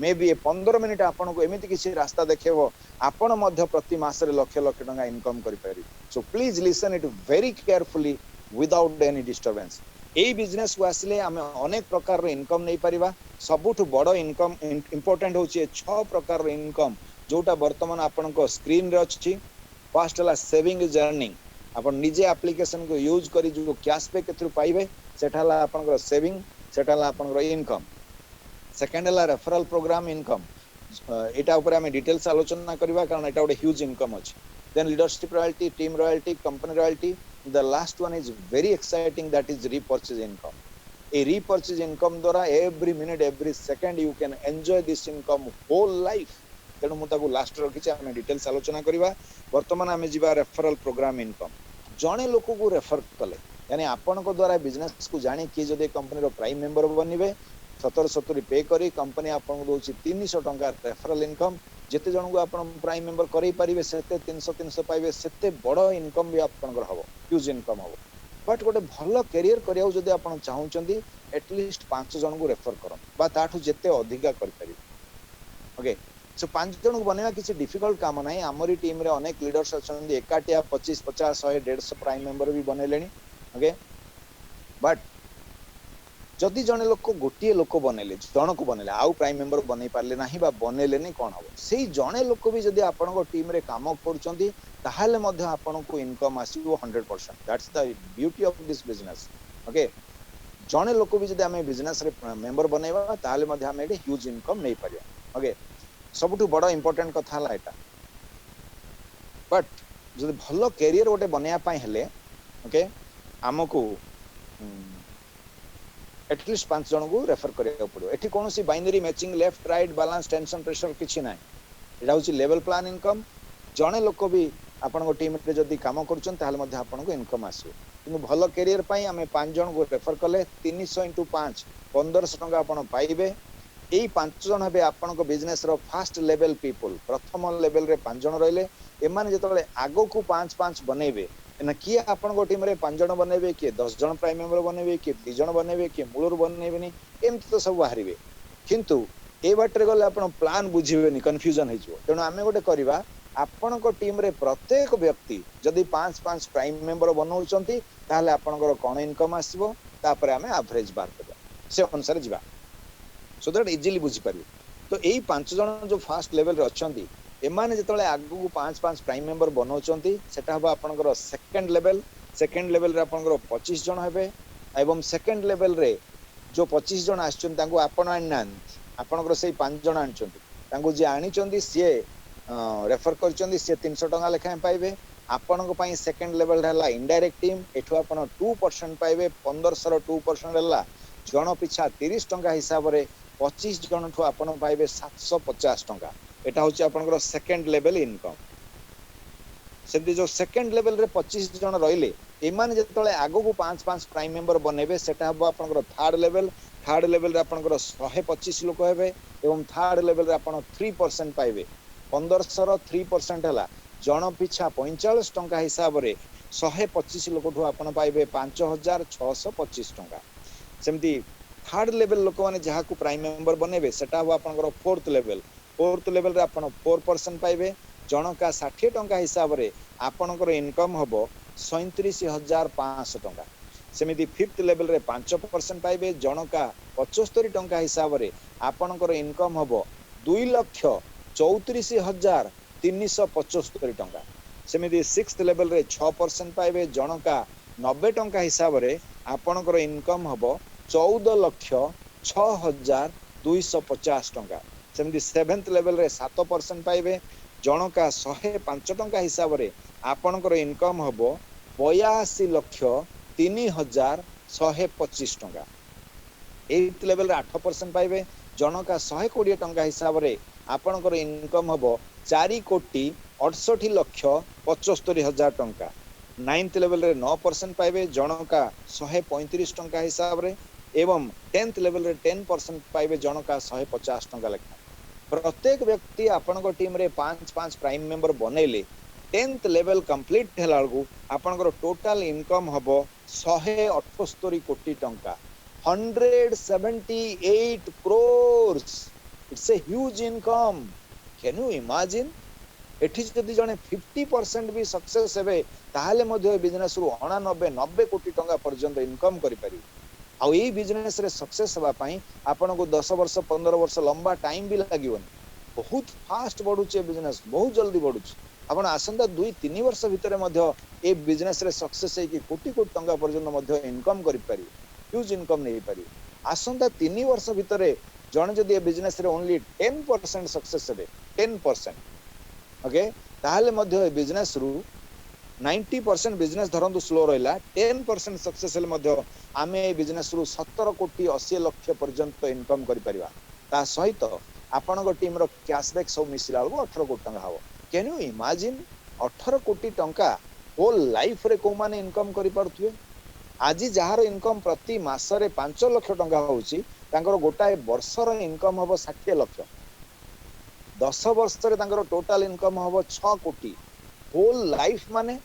मे बी 15 मिनिट आपण को एमिति किछि रास्ता देखेबो आपण मध्ये प्रति मास रे लाख लाख टका इनकम करि पारि so please listen it very carefully without any disturbance AE business को आसिले आमे अनेक प्रकार रो इनकम नै परिबा सबुठ बड़ इनकम इंपोर्टेंट होची 6 प्रकार रो इनकम जोटा वर्तमान आपन को स्क्रीन रे अछि फर्स्ट हला सेविंग इज अर्निंग अपन निजे एप्लीकेशन को यूज करी जो कैशबैक थ्रू पाइबे सेटा हला आपन को सेविंग सेटा हला आपन को इनकम सेकंड हला रेफरल प्रोग्राम इनकम एटा ऊपर हमें डिटेल्स आलोचना करबा कारण एटा ओडे ह्यूज इनकम अछि then leadership royalty team royalty company royalty the last one is very exciting that is repurchase income a repurchase income द्वारा every minute every second you can enjoy this income whole life तेणु मुझे last रखी आम details आलोचना करवा वर्तमान आम जा रेफरल प्रोग्राम इनकम जड़े लोक को रेफर कले यानी आपण द्वारा बिजनेस को जानी किए जब कंपनी प्राइम मेंबर बनवे 70 पे करी कंपनी आपको दौर 300 टंका रेफरल इनकम जिते जन को आप प्राइम मेंबर कर पारे से 300 पाइबे से बड़ इनकम भी आपंकर हम ह्यूज इनकम हम बट गोटे भल कैरियर करिया जदि आप चाहूँगी एटलिस्ट 5 जन को रेफर कर जिते अधिका कर ओके सो 5 जन को बनवा किसी डिफिकल्ट काम ना आमरी टीम रे अनेक लीडर्स अच्छा एकाटिया 25 50 100 150 प्राइम मेंबर भी बनइले ओके बट जदि जने लोक गोटे लोक बनइले जन को बनइले आउ प्राइम मेंबर बनई पारले नाही बा बनइलेनी कोन हो सेही जने लोक भी जदि आपन को टीम रे काम करूचंती ताहाले मध्ये आपन को इनकम आसीबो 100% that's the beauty of this business okay जने लोक भी जदि हमें बिजनेस रे मेंबर बनइबा ताहाले मध्ये हमें एटे ह्यूज इनकम नै पारिया ओके सबुठु बड़ इंपोर्टेंट कथा हला एटा बट जदि भलो कैरियर ओटे बनया पाई हेले ओके हमको एटलिस्ट 5 जन को रेफर करिया पड़ो एठी कोनोसी binary matching left right balance tension pressure किछि नै एटा होची लेवल प्लान इनकम जने लोक भी आपन को टीम रे जदी काम करछन ताहाले मध्ये आपन को इनकम आसो किंतु भलो कैरियर पाई हमें 5 जन को रेफर कले 300 * 5 1500 टका आपन पाइबे एई 5 जन हेबे आपन को business row first level people प्रथम लेवल रे 5 जन रहिले एमाने जतले आगो को 5 बनेबे ना किए आपण को टीम रे 5 जन बनेबे किए 10 जन प्राइम मेंबर बनेबे किए 2 जन बनेबे किए मूलर बनेबेनी एमति तो सब बाहरिबे किंतु ए बाटरे गले आपण प्लान बुझिबेनी कंफ्यूजन हे जिवो तेनो आमे गोटे करबा आपण को टीम रे प्रत्येक व्यक्ति जदी 5 प्राइम मेंबर बनौचंती ताले आपण को कोन इनकम आसीबो तापरे आमे एवरेज बार करबा से अनुसार जिबा सो दैट इजीली बुझि पारिबे तो एई 5 जन जो फर्स्ट लेवल रे अछंती एमाने जतले आगु को 5 प्राइम मेंबर बनौचंती सेटा हबा आपनकर सेकंड लेवल रे आपनकर 25 जन हेबे एवं सेकंड लेवल रे जो 25 जन आछन तांको आपण आनन आपनकर सेई 5 जन आनचंती तांको जे आनिचंती से रेफर करचंती से 300 टका लेखा पाइबे आपनको पई सेकंड लेवल हला इनडायरेक्ट टीम एठो आपण 2% पाइबे 1500 रो 2% हला जन पिछा 30 टका हिसाब रे 25 जन ठो आपण पाइबे 750 टका एटा होची आपनकर सेकंड लेवल इनकम सेमती जो सेकंड लेवल रे 25 जन रहिले एमाने जतले आगो को 5 प्राइम मेंबर बनेबे सेटा हबो आपनकर थर्ड लेवल रे आपनकर 125 लोक हेबे एवं थर्ड लेवल रे आपण 3% पाइबे 1500 रो 3% हला जन पिछा 45 टका हिसाब रे 125 लोक ठो आपण पाइबे 5625 टका सेमती थर्ड लेवल लोक माने जहा को प्राइम मेंबर बनेबे सेटा हबो आपनकर फोर्थ लेवल रे आपण 4% पाइबे जनका 60 टका हिसाब रे आपनकर इनकम हबो 37500 टका सेमिति फिफ्थ लेवल रे 5% पाइबे जनका 75 टका हिसाब रे आपनकर इनकम हबो 2,34,375 टका सेमिति सिक्स्थ लेवल रे 6% पाइबे जनका 90 टका हिसाब रे आपनकर इनकम हबो 14,06,250 टका सेमिति सेवेंथ लेवल रे 7% पाइबे जनका 105 टका हिसाब रे आपनकर इनकम हबो 82,03,125 टका एथ लेवल रे 8% पाइबे जनका 120 टका हिसाब रे आपनकर इनकम हबो 4,68,75,000 टका नाइन्थ लेवल रे 9% पाइबे जनका 135 टका हिसाब रे एवं 10th लेवल रे 10% पाइबे जनका 150 टका लेखा प्रत्येक व्यक्ति आपण को टीम रे 5 प्राइम मेंबर बनेले 10th लेवल कंप्लीट हेला को आपण को टोटल इनकम हबो 178 कोटी टंका 178 crores it's a huge income can you imagine एठी जदी जने 50% भी सक्सेस हेबे ताहले मध्य ए बिजनेस रु 89 90 कोटी टंका पर्यंत इनकम करि पारि आ एई बिजनेस रे सक्सेस हवा पई आपन को 10 वर्ष 15 वर्ष लंबा टाइम भी लागिवनी बहुत फास्ट बढ़ुचे बिजनेस बहुत जल्दी बढ़ुचे आपण आसंता 2-3 वर्ष भितर मध्य ए बिजनेस रे सक्सेस है कि कोटी कोटी टंका पर्यंत मध्य इनकम करि पारि ह्यूज इनकम नै पारि आसंता 3 वर्ष भितर जण जदि ए बिजनेस रे ओनली 10% सक्सेस हे 10% ओके ताहले मध्य ए बिजनेस रु 90% बिजनेस धरंतु स्लो रहिला 10% सक्सेस हेले मध्य आमे ए बिजनेस रु 17 कोटी 80 लाख पर्यंत इनकम करि परिबा ता सहित आपन टीम रो कैशबैक सब मिसिला 18 कोटी टंका हबो कैन यू इमेजिन 18 कोटी टंका होल लाइफ रे को माने इनकम करि पारुथुवे आज जहार इनकम प्रति मास रे 5 लाख टंका होउची तांकर गोटाए वर्षर इनकम हबो 60 लाख 10 वर्ष रे तांकर टोटल इनकम हबो 6 कोटी होल लाइफ माने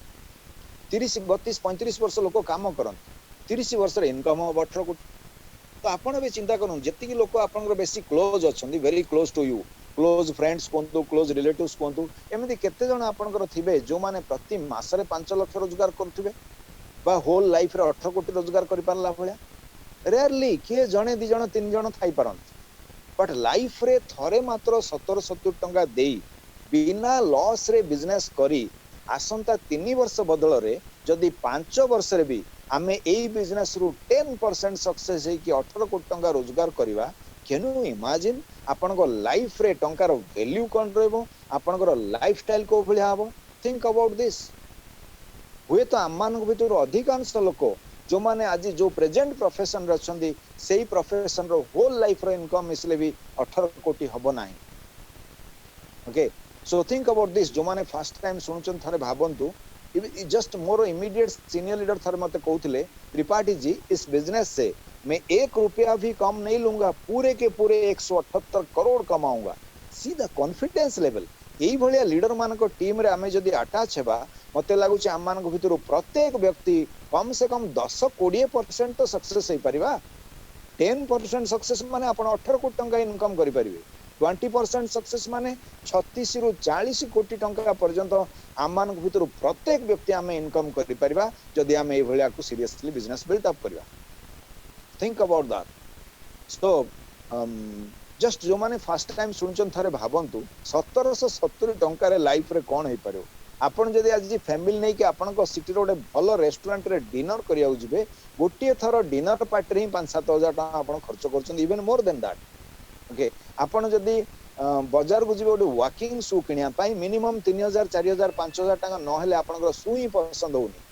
30 32 35 वर्ष लोक काम करन 30 वर्ष रे इनकम हबो 18 कोटी तो आपण भी चिंता करूँ जति लोक आपनकर बेसी क्लोज अछंदी very close to you close friends कोंतु क्लोज रिलेटिव्स कोंतु एमिति केते जण आपनकर थिबे जो माने प्रति मास रे 5 लाख रोजगार करथुबे बा होल लाइफ रे 18 कोटी रोजगार करि पारला भलिया रेयरली किए जणे दि जण तीन जण थाई पारन बट लाइफ रे थरे मात्र 70-70 टंका देई बिना लॉस रे बिजनेस करी आसंता 3 वर्ष बदल रे जदि 5 वर्ष रे भी आमे एई बिजनेस रु 10% सक्सेस है कि 18 कोटी टंका रोजगार करिवा कैन यू इमेजिन आपन को लाइफ रे टंका रो वैल्यू कोन रहबो आपन को लाइफस्टाइल को भलिया हबो थिंक अबाउट दिस हुए तो आमान को भीतर अधिकांश लोक जो माने आज जो प्रेजेंट प्रोफेशन रे अछंदी सेही प्रोफेशन रो होल लाइफ रो इनकम इसले भी 18 कोटी हबो नाही okay so think about this जो माने फर्स्ट टाइम सुनचन थारे भाबंतु जस्ट मोर इमीडिएट सीनियर लीडर थारे मते कहउथिले त्रिपाठी जी इस बिजनेस से मैं 1 रुपया भी कम नहीं लूंगा पूरे के पूरे 178 करोड़ कमाऊंगा सी द कॉन्फिडेंस लेवल यही भलिया लीडर मान को टीम रे आमे जदी अटैच हेबा मते लागु छै आम मान को भितर प्रत्येक व्यक्ति कम से कम 10-20% तो सक्सेस होई परिबा 10% सक्सेस माने आपण 18 कोटी टंका इनकम करि परिबे 20% सक्सेस माने 36 रु 40 कोटी टंका पर्यंत आम मान को भितर प्रत्येक व्यक्ति आमे इनकम करि परिबा जदी आमे ए भलिया को सीरियसली बिजनेस बिल्ड अप करिबा think about that so just जो माने फर्स्ट टाइम सुनचन थारे भाबंतु 1770 टंका रे लाइफ रे कोन होई परियो आपण जदी आज फैमिली नै कि आपण को सिटी रो भलो रेस्टोरेंट रे डिनर करिया जिवे गोटिए थरो डिनर पार्टी रे 5-7 हजार टका आपण खर्च करछन even more than that okay आपण जदी बाजार को जिवे ओडे वॉकिंग शू किनिया पई मिनिमम 3000 4000 5000 टका न हेले आपण को शू ही पसंद होनी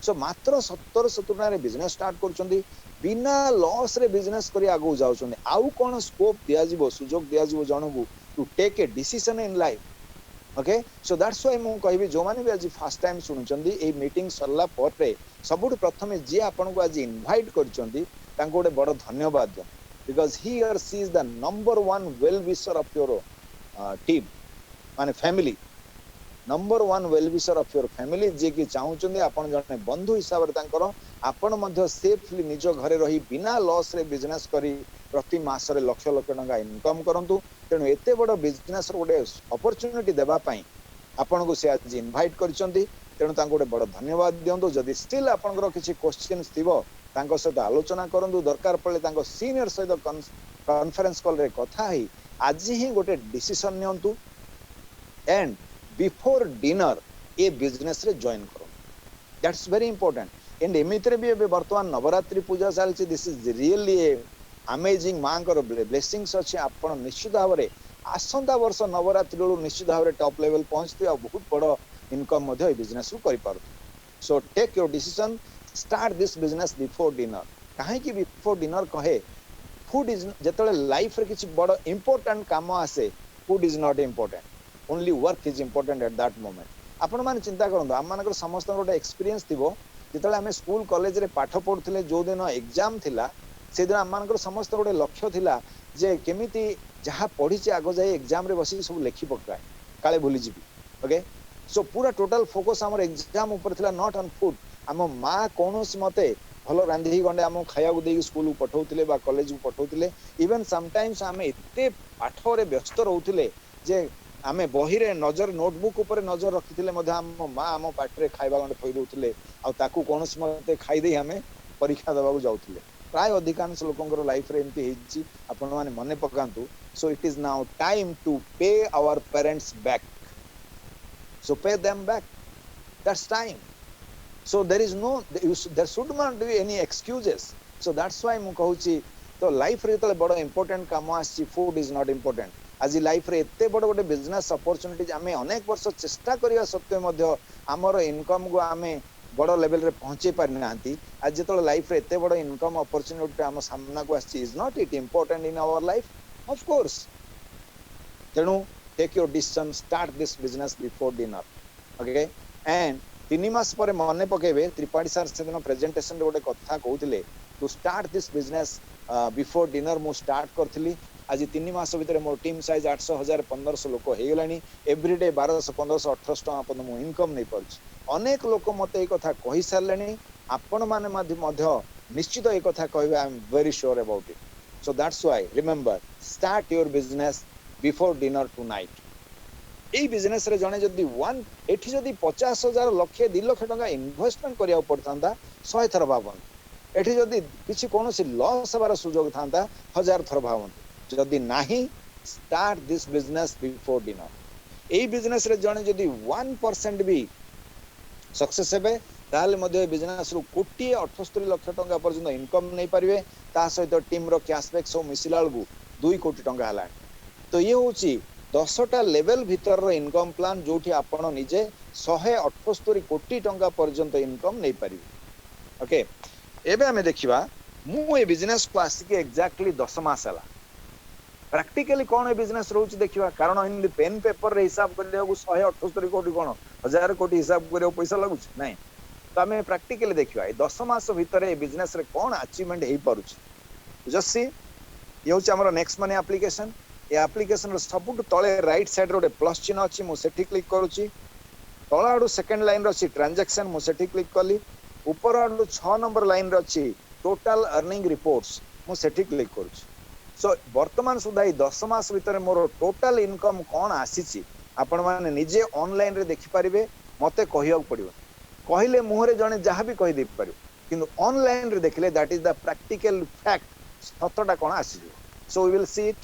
सो मात्र 70-70 टका रे बिजनेस स्टार्ट करछंदी बिना लॉस रे बिजनेस करी आगु जाउछंदी आउ कोन स्कोप दिया जिवो सुजोग दिया जिवो जनगु to take a decision in life okay so that's why मु कहबी जो माने भी आज फर्स्ट टाइम सुनुचंदी ए मीटिंग सरला परे सबुठ प्रथमे जे आपन को आज इनवाइट करचंदी तांको ओडे बड़ धन्यवाद दो because he or she is the number 1 well wisher of your team माने family number 1 well wisher of your family जे कि चाहुचंदी आपन जने बंधु हिसाब रे तांकर आपण मध्य सेफली निज घरे रही बिना लॉस रे बिजनेस करी प्रति मास रे लाख लाख टका इनकम करंतु तेणु एते बड़ बिजनेस रो गोटे अपॉर्चुनिटी देबा पई आपण को से आज इनवाइट करचंदी तेणु तांको गोटे बड़ धन्यवाद दियंतु जदि स्टिल आपनकर किछि क्वेश्चंस थिबो तांको सहित आलोचना करंतु दरकार पड़े तांको सीनियर सहित कॉन्फ्रेंस कॉल रे कथा ही आज ही गोटे डिसीजन नियंतु एंड बिफोर डिनर ए बिजनेस रे जॉइन करो दैट्स वेरी इंपोर्टेंट एंड एमितरे भी वर्तमान नवरात्रि पूजा चलछि दिस इज रियली अमेजिंग मांकर ब्लेसिंग्स अछि आपण निश्चित भाव रे आसंता वर्ष नवरात्रि रो निश्चित भाव रे टॉप लेवल पहुंचते आ बहुत बड़ इनकम मध्ये बिजनेस रो करि पारु so take your decision start this business before dinner काहे कि बिफोर डिनर कहे फूड इज जेतले लाइफ रे किछि बड़ इंपोर्टेंट काम आसे food is not important only work is important at that moment आपण माने चिंता करंदो हम मानकर समस्त गोटे एक्सपीरियंस थिबो जेतले हमें स्कूल कॉलेज रे पाठ पढुथिले जो दिन एग्जाम थिला से दिन हम मानकर समस्त गोटे लक्ष्य थिला जे केमिति जहा पढी जे आगो जाय एग्जाम रे बसी सब लेखि पकाय काले भूली जिबी ओके सो पूरा टोटल फोकस हमर एग्जाम ऊपर थिला नॉट ऑन फूड हम माँ कोनोस मते भलो रांधी गंडे हम खाया को देई स्कूल पठाउथिले बा कॉलेज को पठाउथिले इवन समटाइम्स हम एते पाठ रे व्यस्त रहउथिले जे आमे बही रे नजर नोटबुक ऊपर नजर रखिथिले मध्ये हम माँ आम पाटरे खाइबा गंडे थोई दउथिले आ ताकू कोनोस मते खाइ देई हमें परीक्षा देबाकू जाउथिले प्राय अधिकांश लोकंकर लाइफ रे एमती हेछि आपण माने मने पकांतु so it is now time to pay our parents back so pay them back that's time so there is no there should not be any excuses so that's why मु कहूची तो लाइफ रे तले बड़ इंपोर्टेंट काम आसी food is not important आज life रे एते बड़ गोटे बिजनेस अपॉर्चुनिटीज आमे अनेक वर्ष चेष्टा करिया सत्वे मध्ये हमर इनकम को आमे बड़ लेवल रे पहुंचे पारि नांती आज जेतो लाइफ रे एते बड़ इनकम अपॉर्चुनिटी हम सामना को आसी is not it important in our life of course तेनु take your decision start this business before dinner okay and 3 मास पर मने पकेबे त्रिपाठी सर से दिन प्रेजेंटेशन रे गोटे कथा कहउथिले to start this business before dinner मु स्टार्ट करथिली आज 3 मास भीतर मोर टीम साइज 800 1000 1500 लोक हे गेलानी एवरीडे 1200 1500 1800 टका पर मु इनकम नै परछ अनेक लोक मते ए कथा कहि सारलेनी आपण माने मध्य निश्चित ए कथा कहबे I am very sure about it so that's why remember start your business before dinner tonight A business रे जने जदी 1 एठी जदी 50,000 लाख 2 लाख टका इन्वेस्टमेंट करिया पड़तांदा 100 थर भावन एठी जदी किछि कोनोसी लॉस हबार सुजोग थांदा 1000 थर भावन जदी नाही start this business before dinner ए बिजनेस रे जने जदी 1% भी सक्सेस हेबे ताले मध्ये बिजनेस रु कोटी 78 लाख टका पर्यंत इनकम नै परिवे ता सहित टीम रो कैशबैक सो मिसिलाळगु 2 कोटी टका हला तो ये होची 10टा लेवल भीतर रो इनकम प्लान जोठी आपण निजे 178 कोटी टंका पर्यंत इनकम नै परिबे ओके एबे हमें देखिबा मु ए बिजनेस को आसी के एक्जेक्टली 10 मास हला प्रैक्टिकली कोन ए बिजनेस रहउची देखिबा कारण इन पेन पेपर रे हिसाब करले 178 कोटी कोन 1000 कोटी हिसाब करे पैसा लागुच नै तो हमें प्रैक्टिकली देखिबा ए 10 मास भीतर ए बिजनेस रे कोन अचीवमेंट हेई पारुची जस्ट सी ये होची हमर नेक्स्ट मनी एप्लीकेशन ये एप्लीकेशन रो सबुट तळे राइट साइड रो प्लस चिन्ह अछि मु सेठी क्लिक करूची तळ आडू सेकंड लाइन रो अछि ट्रांजैक्शन मु सेठी क्लिक कली ऊपर आडू 6 नंबर लाइन रो अछि टोटल अर्निंग रिपोर्ट्स मु सेठी क्लिक करूची सो वर्तमान सुधा 10 मास भीतर मोर टोटल इनकम कोन आसीची आपण माने निजे ऑनलाइन रे देखि परिबे मते कहियो पड़िबो कहिले मुहरे जने जहा भी कहि दे परिबो किंतु ऑनलाइन रे देखले that is the practical fact सतटा कोन आसीजो so we will see it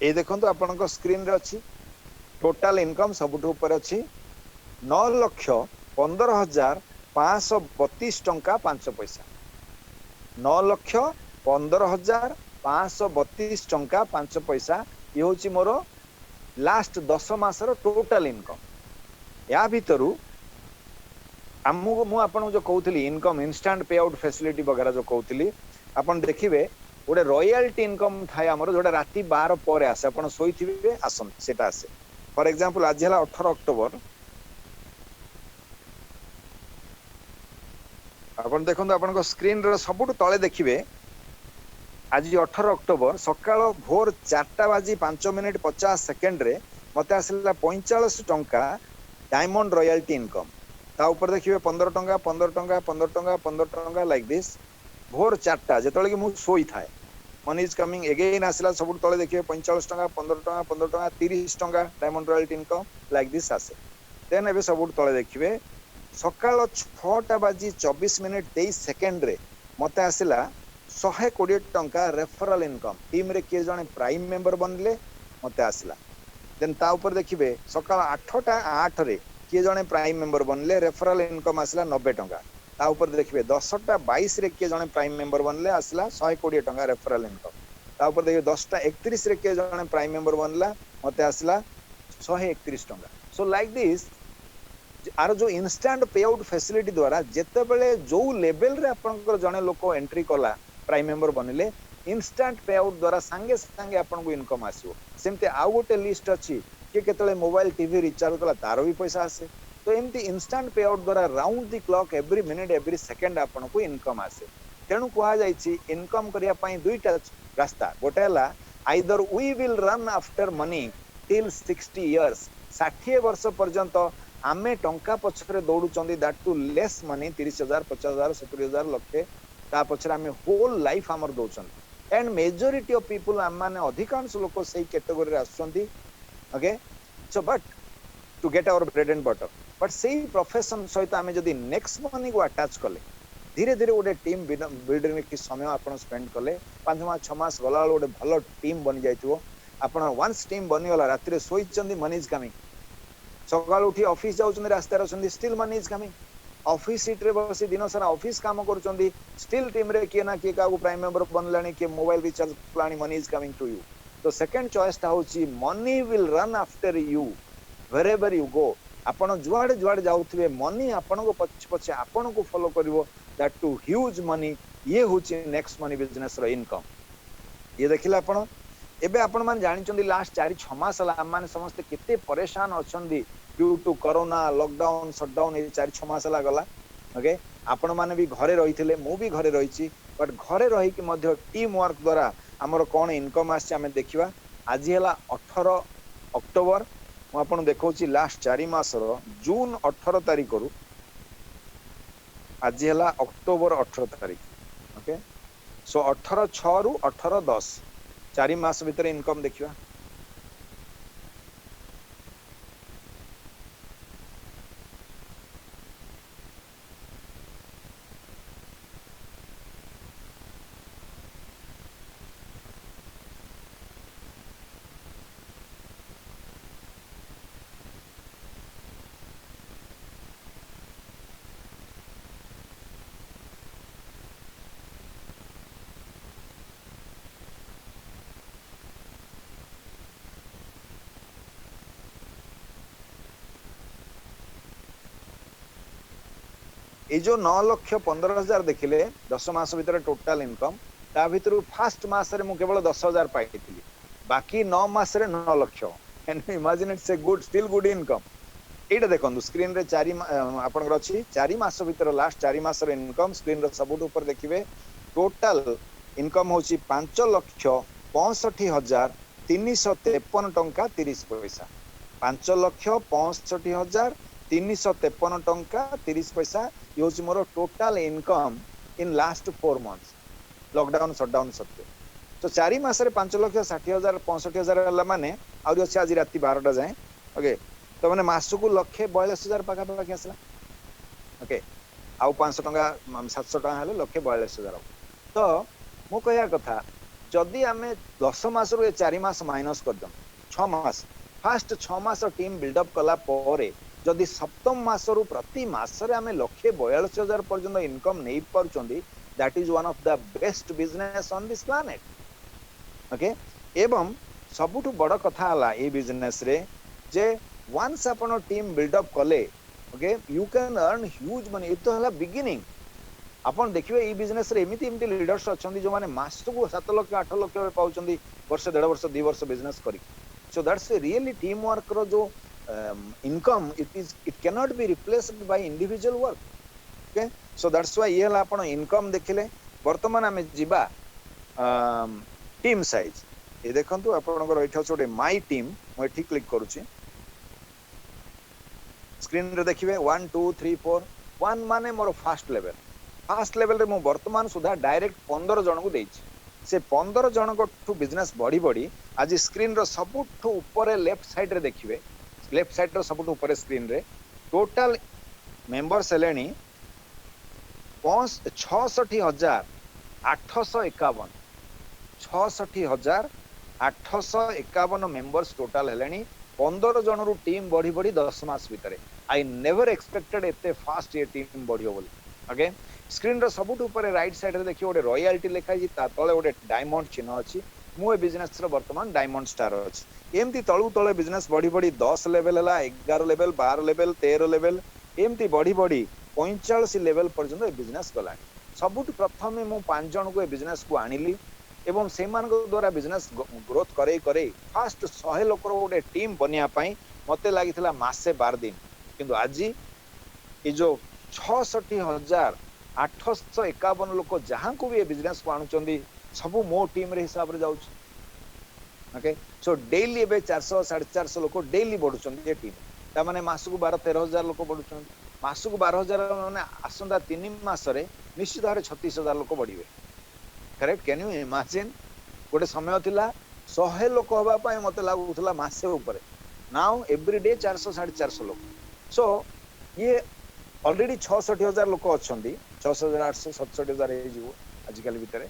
ए देखो तो आपण स्क्रीन रे अच्छी टोटाल इनकम सबुठ ऊपर अच्छी 9,15,532 टंका 5 पैसा 9,15,532 टंका 5 पैसा ये होची मोर लास्ट 10 मासर टोटाल इनकम या भितरु मु आपन जो कहउतली income instant pay out facility वगैरह जो कहउतली आपण देखिबे गोटे रॉयल्टी इनकम थाए हमर जोटा राति 12 पर आसे आपण सोइथिबे आसन सेटा आसे फॉर एग्जांपल आज हला 18 अक्टोबर आपण देखंतु आपण स्क्रीन रे सबुट तळे देखिबे आज 18 अक्टोबर सकाळ भोर 4:05 सेकंड रे मते आसला 45 टंका डायमंड रॉयल्टी इनकम ता ऊपर देखिबे 15 टंका 15 टंका 15 टंका 15 टंका लाइक दिस भोर 4टा जेतले कि मु सोई थाए मनी इज कमिंग अगेन आसला सब तले देखिए 45 टंका 15 टंका 15 टंका 30 टंका diamond royalty income like this आसे देन एबे सब तले देखिए सकाळ 6:24 23 सेकंड रे मते आसला 120 टंका रेफरल इनकम टीम रे के जने प्राइम मेंबर बनले मते आसला देन ता ऊपर देखिए सकाळ 8:08 रे के जने प्राइम मेंबर बनले रेफरल इनकम आसला 90 टंका ता ऊपर देखिए 10:22 रे के जने प्राइम मेंबर बनले आसला 120 टंका रेफरल इनकम ता ऊपर देखिए 10:31 रे के जने प्राइम मेंबर बनला मते आसला 131 टंका सो लाइक दिस आर जो इंस्टेंट पे आउट फैसिलिटी द्वारा जेते बेले जो लेवल रे आपनकर जने लोक एंट्री कला प्राइम मेंबर बनले इंस्टेंट पे आउट द्वारा सांगे सांगे आपन को इनकम आसीबो सेमते आउ गोटे लिस्ट अछि कि केतले मोबाइल टीवी रिचार्ज कला तारो भी पैसा आसे तो एमती इंस्टेंट पे आउट द्वारा round the clock every minute every second आपन को इनकम आसे तेणु कहा जायछि इनकम करिया पई दुईटा रास्ता गोटे हला either we will run after money till 60 years 60 वर्ष पर्यंत आमे टंका पछरे दौड़ुचंदी दैट टू लेस मनी 30,000 50,000 70,000 लक्षे ता पछरे आमे होल लाइफ हमर दौचंदी एंड मेजॉरिटी ऑफ पीपल आम माने अधिकांश लोक सही कैटेगरी रे आसुचंदी okay so but to get our bread and butter but सही प्रोफेशन सहित आमे जदी नेक्स्ट मनी को अटैच कले धीरे धीरे गोटे टीम बिल्डिंग की समय आपण स्पेंड कले 5 मास 6 मास गला गोटे भलो टीम बनि जाइतबो आपण वंस टीम बनि गला रात रे सोइचंदी मनी इज कमिंग सकाल उठी ऑफिस जाउचंदी रास्ता रे still money is coming office seat रे बसी दिन सारा ऑफिस काम करूचंदी स्टिल टीम रे किए ना किए का प्राइम मेंबर बनलानी कि मोबाइल रिचार्ज प्लानी money is coming to you तो सेकंड चॉइस ता होची money will run after you wherever you go आपण जुआडे जुआडे जाउथबे मनी आपण को पछ पछ आपण को फॉलो करिवो दैट टू ह्यूज मनी ये होची नेक्स्ट मनी बिजनेस रो इनकम ये देखिला आपण एबे आपण मान जानिचंदी लास्ट 4-6 मास हला माने समस्त केते परेशान अछंदी due to corona lockdown shutdown ए 4-6 मास हला गला ओके आपण माने भी घरे रहिथिले मु भी घरे रहिची बट घरे रही कि मध्य टीम वर्क द्वारा हमर कोन इनकम आसी हमें देखिबा आज हला 18 अक्टोबर मु आपण देखौची लास्ट 4 मास रो जून 18 तारिख रु आज हला अक्टोबर 18 तारिख ओके सो 18/6 रु 18/10 4 मास भीतर इनकम देखिबा ए जो 9,15,000 देखिले 10 मास भीतर टोटल इनकम ता भीतर फर्स्ट मास रे मु केवल 10,000 पाइथिली बाकी 9 मास रे 9 lakh and imagine it's a good still good income Etah देखंदु screen रे 4 आपन अछि 4 मास भीतर लास्ट 4 मास रे इनकम स्क्रीन रे सबुट ऊपर देखिबे टोटल इनकम होची 5,65,353 टंका 30 पैसा 5,65,353 टंका 30 पैसा ये होची मोर total income in last 4 months lockdown shutdown सत्य तो 4 मास रे 5,60,000 65,000 हला माने आउरी अछि आज राती 12टा जाए ओके तो माने मासु को 1,42,000 पाका पाका आसला ओके आउ 500 टंका 700 टंका हले 1,42,000 तो मु कहया कथा जदी हमें 10 मास रो 4 मास माइनस कर दम 6 मास फर्स्ट 6 मास टीम बिल्डअप कला परे जदि सप्तम मास रु प्रति मास रे हमें 1,42,000 पर्यंत इनकम नहीं परचंदी that is one of the best business on this planet okay एवं सबुठु बड़ कथा हला ए बिजनेस रे जे वंस अपन टीम बिल्डअप कले okay you can earn huge money इतो हला बिगिनिंग अपन देखिबे ई बिजनेस रे एमिति एमिति लीडर्स अछंदी जो माने मास को 7 लाख 8 लाख पाउचंदी वर्ष 1.5 वर्ष 2 वर्ष बिजनेस करी so that's a really team work रो जो income it cannot be replaced by individual work okay so that's why ये हला आपण इनकम देखिले वर्तमान हमें जिबा टीम साइज ये देखंतु आपण को एठा छोटे माय टीम मैं एठी क्लिक करूची स्क्रीन रे देखिबे 1 2 3 4 1 माने मोर फर्स्ट लेवल रे मु वर्तमान सुधा डायरेक्ट 15 जन को देछि से 15 जन को बिजनेस बढ़ी बढ़ी आज स्क्रीन रो सबुठु ऊपर लेफ्ट साइड रे देखिबे लेफ्ट साइड रो सबुठु ऊपर स्क्रीन रे टोटल मेंबर्स हेलेनी 66,851 66,851 मेंबर्स टोटल हेलेनी 15 जन रू टीम बढ़ी बढ़ी 10 मास भितरे आई नेवर एक्सपेक्टेड एते फास्ट ये टीम बढ़ियो बोली ओके स्क्रीन रो सबुठु ऊपर राइट साइड रे देखियो ओडे रॉयल्टी लिखाई ता तळे ओडे डायमंड चिन्ह अछि मु ए बिजनेस रो वर्तमान डायमंड स्टार अछि एमती तळु तळे बिजनेस बढ़ी बढ़ी 10 लेवल हला 11 लेवल 12 लेवल 13 लेवल एमती बढ़ी बढ़ी 45 लेवल पर्यंत ए बिजनेस गलानी सबुठ प्रथमे मु 5 जन को ए बिजनेस को आनिली एवं से द्वारा बिजनेस ग्रोथ करे करे फास्ट 100 लोकर गोटे टीम बनिया पाई मते लागिथिला मासे 12 दिन किंतु आज ये जो 66,851 लोक जहां को भी बिजनेस को आणुचंदी सब मो टीम रे हिसाब रे जाउछ ओके सो डेली एबे 400 450 लोक डेली बढ़ुचंदी ये टीम ता माने मास को 12-13,000 लोक बढ़ुचंदी मास को 12,000 माने आसंदा 3 मास रे निश्चित भाव 36,000 लोक बढ़िबे करेक्ट कैन यू इमेजिन गोटे समय थिला 100 लोक होबा पय मते लागुथला मासे ऊपर नाउ एवरी डे 400 450 लोक सो ये ऑलरेडी 66,000 लोक अच्छी 66,867,000 हो आजिकल भितर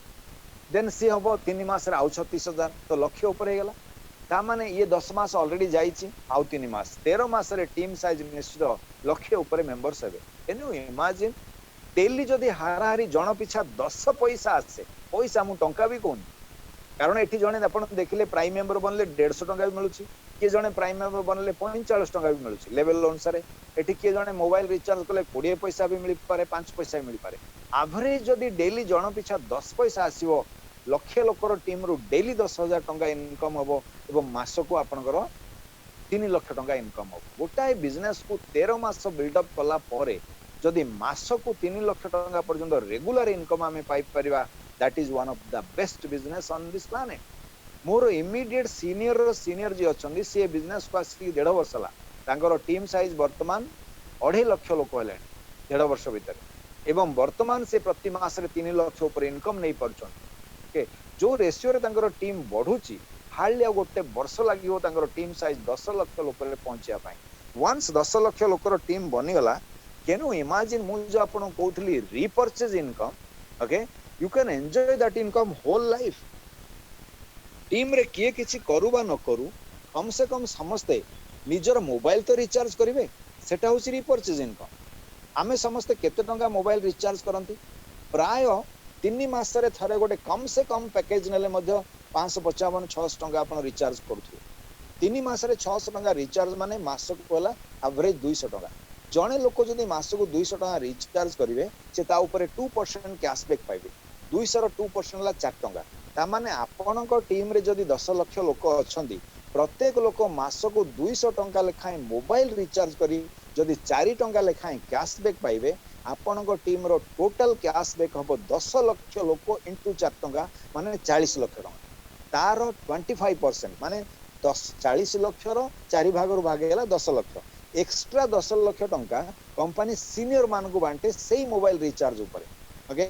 देन सी हम 3 मास आउ 36,000 तो लक्ष्य उपर गला ता माने ये 10 मास ऑलरेडी जाइछि आउ 3 मास 13 मास रे टीम साइज निश्चित लक्ष्य उपर मेंबर्स हेबे कैन यू इमेजिन डेली जदि हाराहारी जन पिछा 10 पैसा आसे पैसा मु टंका भी कोन कारण एठी जने आपण देखिले प्राइम मेंबर बनले 150 टंका भी मिलुछि किए जने प्राइम मेंबर बनले 45 टंका भी मिलुछि लेवल अनुसार एठी किए जने मोबाइल रिचार्ज कले 20 पैसा भी मिली पारे 5 पैसा भी मिली पारे एवरेज जदि डेली जन पिछा 10 पैसा आसीबो लक्ष लोकर टीम रु डेली 10,000 टंका इनकम हबो एवं मास को आपनकर 3 लाख टंका इनकम हबो गोटाए बिजनेस को 13 मास बिल्ड अप कला परे जदि मास को 3 लाख टंका पर्यंत रेगुलर इनकम आमे पाइ परिबा that is one of the best business on this planet मोर इमीडिएट सीनियर जी अच्छी सी बिजनेस को आसिक 1.5 वर्ष ला तांकर टीम साइज वर्तमान 2.5 लाख लोक हेले 1.5 वर्ष भीतर एवं वर्तमान से प्रति मास रे 3 लाख ऊपर इनकम नहीं परछन ओके जो रेशियो रे तांकर टीम बढ़ुची हार्डली गोटे वर्ष लागिवो तांकर टीम साइज 10 लाख लोक रे पहुंचिया पाई वंस 10 लाख लोकर टीम बनी गला कैन यू इमेजिन मु जो आपन कहउथली repurchase income okay you can enjoy that income whole life team रे किए किछि करू बा न करू कम से कम समस्ते निजर मोबाइल तो रिचार्ज करिवे सेटा होछि रिपर्चेज इनकम आमे समस्ते केते टंका मोबाइल रिचार्ज करंती प्राय 3 मास रे थरे गोटे कम से कम पैकेज नेले मध्य 555 600 टंका आपण रिचार्ज करथु 3 मास रे 600 टंका रिचार्ज माने मास को होला एवरेज 200 टंका जने लोक जदि मास को 200 टंका रिचार्ज करिवे से ता ऊपर 2% कैशबैक पाइबे 200 रो 2% ला 4 टंका ता माने आपनक टीम रे जदि 10 लाख लोक अछंती प्रत्येक लोक मास को 200 टंका लेखाएं मोबाइल रिचार्ज करी जदि 4 टंका लेखाएं कैशबैक पाइबे आपनक टीम रो टोटल कैशबैक हबो 10 लाख लोक इंटू 4 टंका माने 40 लाख टंका तार 25% माने 40 लाख रो 4 भाग रो भाग गेला 10 लाख एक्स्ट्रा 10 लाख टंका कंपनी सीनियर मान को बांटे सेही मोबाइल रिचार्ज ऊपर ओके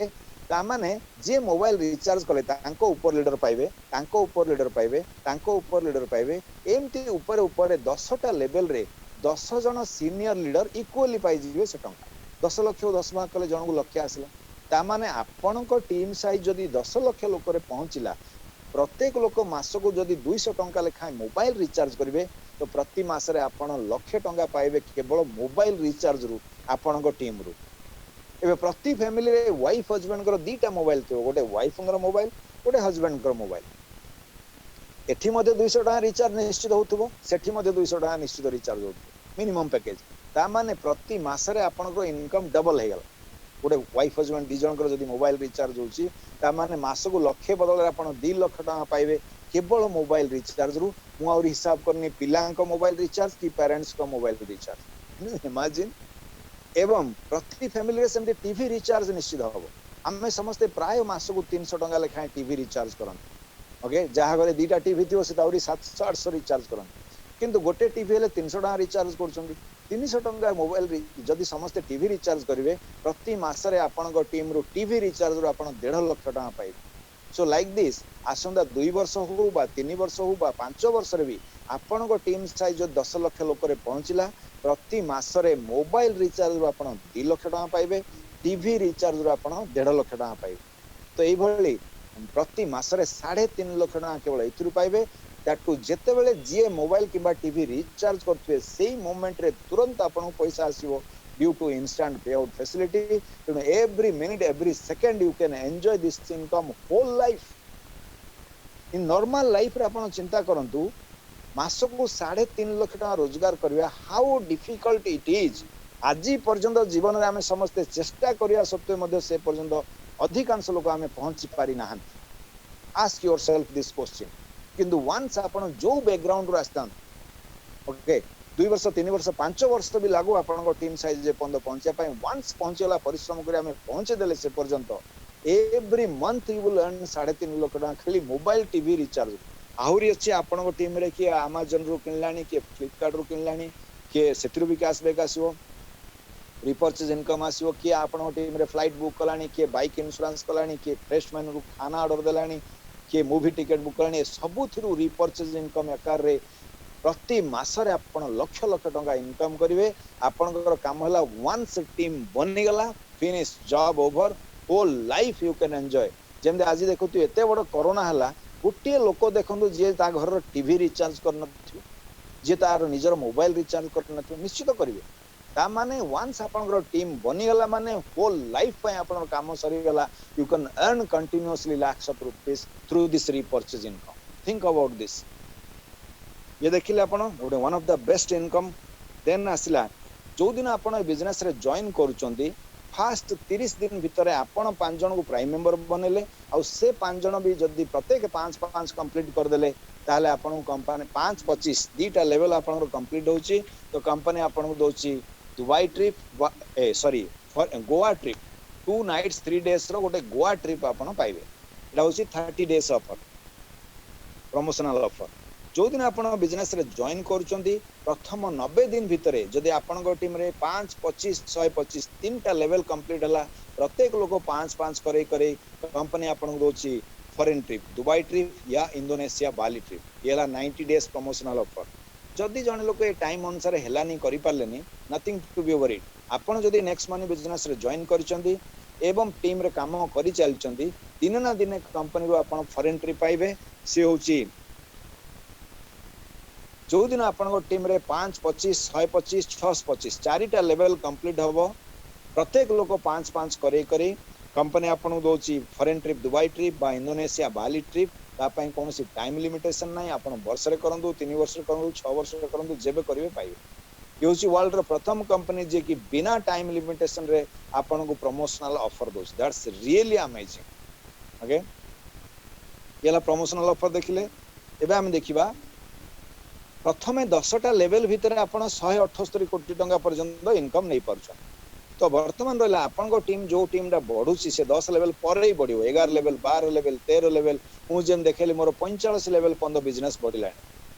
ता माने जे मोबाइल रिचार्ज कले तांको ऊपर लीडर पाइबे तांको ऊपर लीडर पाइबे तांको ऊपर लीडर पाइबे एमती ऊपर ऊपर 10टा लेवल रे 10 जन सीनियर लीडर इक्वली पाइ जिवे से टंका 10 लाख 10 भाग कले जन को लक्ष्य आसला ता माने आपनको टीम साइज जदी 10 लाख लोक रे पहुंचिला प्रत्येक लोक मास को जदी 200 टंका लेखाय मोबाइल रिचार्ज करिवे तो प्रति मास रे आपण लाख टंका पाइबे केवल मोबाइल रिचार्ज रु आपनको टीम रु एबे प्रति फैमिली रे वाइफ हस्बैंड कर दीटा मोबाइल थियो गोटे वाइफ कर मोबाइल गोटे हस्बैंड कर मोबाइल एठी मध्ये 200 टका रिचार्ज निश्चित होतबो सेठी मध्ये 200 टका निश्चित रिचार्ज होतबो मिनिमम पैकेज ता माने प्रति मास रे आपनको इनकम डबल हे गेल गोटे वाइफ हस्बैंड दी जन कर जदी मोबाइल रिचार्ज होची ता माने मास को लाख बदल रे आपण 2 लाख टका पाइबे केवल मोबाइल रिचार्ज रु मु और हिसाब करनी पिलां को मोबाइल रिचार्ज की पेरेंट्स को मोबाइल रिचार्ज इमेजिन एवं प्रति फैमिली रे सेमते टीवी रिचार्ज निश्चित हबो आमे समस्त प्राय मास को 300 टंका लेखाय टीवी रिचार्ज करन ओके जहा घरे दीटा टीवी थियो से ताउरी 700 800 रिचार्ज करन किंतु गोटे टीवी हेले 300 टंका रिचार्ज करछंती 300 टंका मोबाइल जदी समस्त टीवी रिचार्ज करिवे प्रति मास रे आपन टीम रो टीवी रिचार्ज रो आपन 1.5 लाख टंका पाइबे सो लाइक दिस आसंदा 2 वर्ष हो बा 3 वर्ष हो बा 5 वर्ष रे भी आपन टीम साइज जो 10 लाख लोक रे पहुंचिला प्रति मास रे मोबाइल रिचार्ज रो आपन 2 लाख टंका पाइबे टीवी रिचार्ज रो आपन 1.5 लाख टंका पाइबे तो एई भली प्रति मास रे 3.5 लाख टंका केवल एथुरु पाइबे दैट टू जेते बेले जे मोबाइल किबा टीवी रिचार्ज करथुए सेही मोमेंट रे तुरंत आपन पैसा आसीबो due to instant pay out facility तेणु every minute every second you can enjoy this income whole life in normal life रे आपन चिंता करंतु मास को 3.5 लाख टका रोजगार करबा हाउ डिफिकल्ट इट इज आज पर्यंत जीवन रे आमे समस्त चेष्टा करिया सत्वे मध्ये से पर्यंत अधिकांश लोक आमे पहुंची पारि Nahan ask yourself this question किंतु once आपण जो बैकग्राउंड रो आस्तान ओके 2 वर्ष 3 वर्ष 5 वर्ष भी लागू आपण टीम साइज जे पहुंचे वंस पहुंचला परिश्रम कर पहुंचे देले से पर्यंत every month you will earn 3.5 lakh टका खाली मोबाइल टीवी रिचार्ज आहुरी अच्छे आपण टीम रे कि अमेजन रु किनलानी कि फ्लिपकार्ट रु किनलानी कि सेतिर भी कैशबैक आसीबो रिपर्चेज इनकम आसीबो कि आपण टीम रे फ्लाइट बुक कलानी कि बाइक इंश्योरेंस कलानी कि फ्रेशमैन रु खाना ऑर्डर देलानी कि मूवी टिकट बुक कलानी सब थिरु रिपर्चेज इनकम आकार रे प्रति मासरे आपण लक्ष लक्ष टका इनकम करिवे आपनकर काम हला वंस टीम बनि गला finish job over whole life you can enjoy जेम आज देखु तू एते बड़ कोरोना हला गोटे लोक देखु जे ता घर टीवी रिचार्ज करन जे तार निजर मोबाइल रिचार्ज करन निश्चित करिवे ता माने वंस आपनकर टीम बनि गला माने होल लाइफ पे आपन काम सरी गला you can earn continuously lakhs of rupees through this repurchase income think about this ये देखिले आपण गोटे one of the best income देन आसिला जो दिन आपण बिजनेस रे जॉइन करूचंदी फास्ट 30 दिन भितर आपण 5 जन को प्राइम मेंबर बनेले आ से 5 जन भी जदी प्रत्येक 5 कंप्लीट कर देले ताले आपण कंपनी 5-25 दीटा लेवल आपण कंप्लीट होची तो कंपनी आपण को दोची Dubai trip sorry Goa trip 2 nights 3 days रो गोटे गोवा ट्रिप आपण पाइबे एटा होची 30 डेज ऑफर प्रमोशनल ऑफर जो दिन आपण बिजनेस रे जॉइन करूचंदी प्रथम 90 दिन भितरे जदि आपण टीम रे 5-25 125 तीनटा लेवल कंप्लीट हला प्रत्येक लोक 5-5 करे करे कंपनी आपण दोची फॉरेन ट्रिप दुबई ट्रिप या इंडोनेशिया बाली ट्रिप येला 90 डेज प्रमोशनल ऑफर जदि जने लोक ए टाइम अनुसार हेला नहीं करि पारलेनी नथिंग टू बी वरीड आपण जदि नेक्स्ट मनी बिजनेस रे जॉइन करिचंदी एवं टीम रे काम करि चलचंदी दिन ना दिन कंपनी रो आपण फॉरेन ट्रिप पाइबे से होची जो दिन आपण टीम रे 5-25 125 625 चारिटा लेवल कंप्लीट हबो प्रत्येक लोक 5-5 करे करे कंपनी आपण दोची फॉरेन ट्रिप दुबई ट्रिप बा इंडोनेशिया बाली ट्रिप ता पई कोनोसी टाइम लिमिटेशन नाही आपण वर्ष रे करंदु 3 वर्ष रे करंदु 6 वर्ष रे करंदु जेबे करिवे पाइबे ये होची वर्ल्ड रो प्रथम कंपनी जे कि बिना टाइम लिमिटेशन रे आपण को promotional offer those that's really amazing okay येला प्रमोशनल ऑफर देखिले एबे हम देखिबा प्रथमे 10टा लेवल भितर आपण 178 कोटी टंका पर्यंत इनकम नहीं पारछ तो वर्तमान रहला आपण को टीम जो टीम दा बढ़ुची से 10 लेवल पर ही बढ़ियो 11 लेवल 12 लेवल 13 लेवल मु जेम देखेली मोर 45 लेवल पंद बिजनेस बढ़िला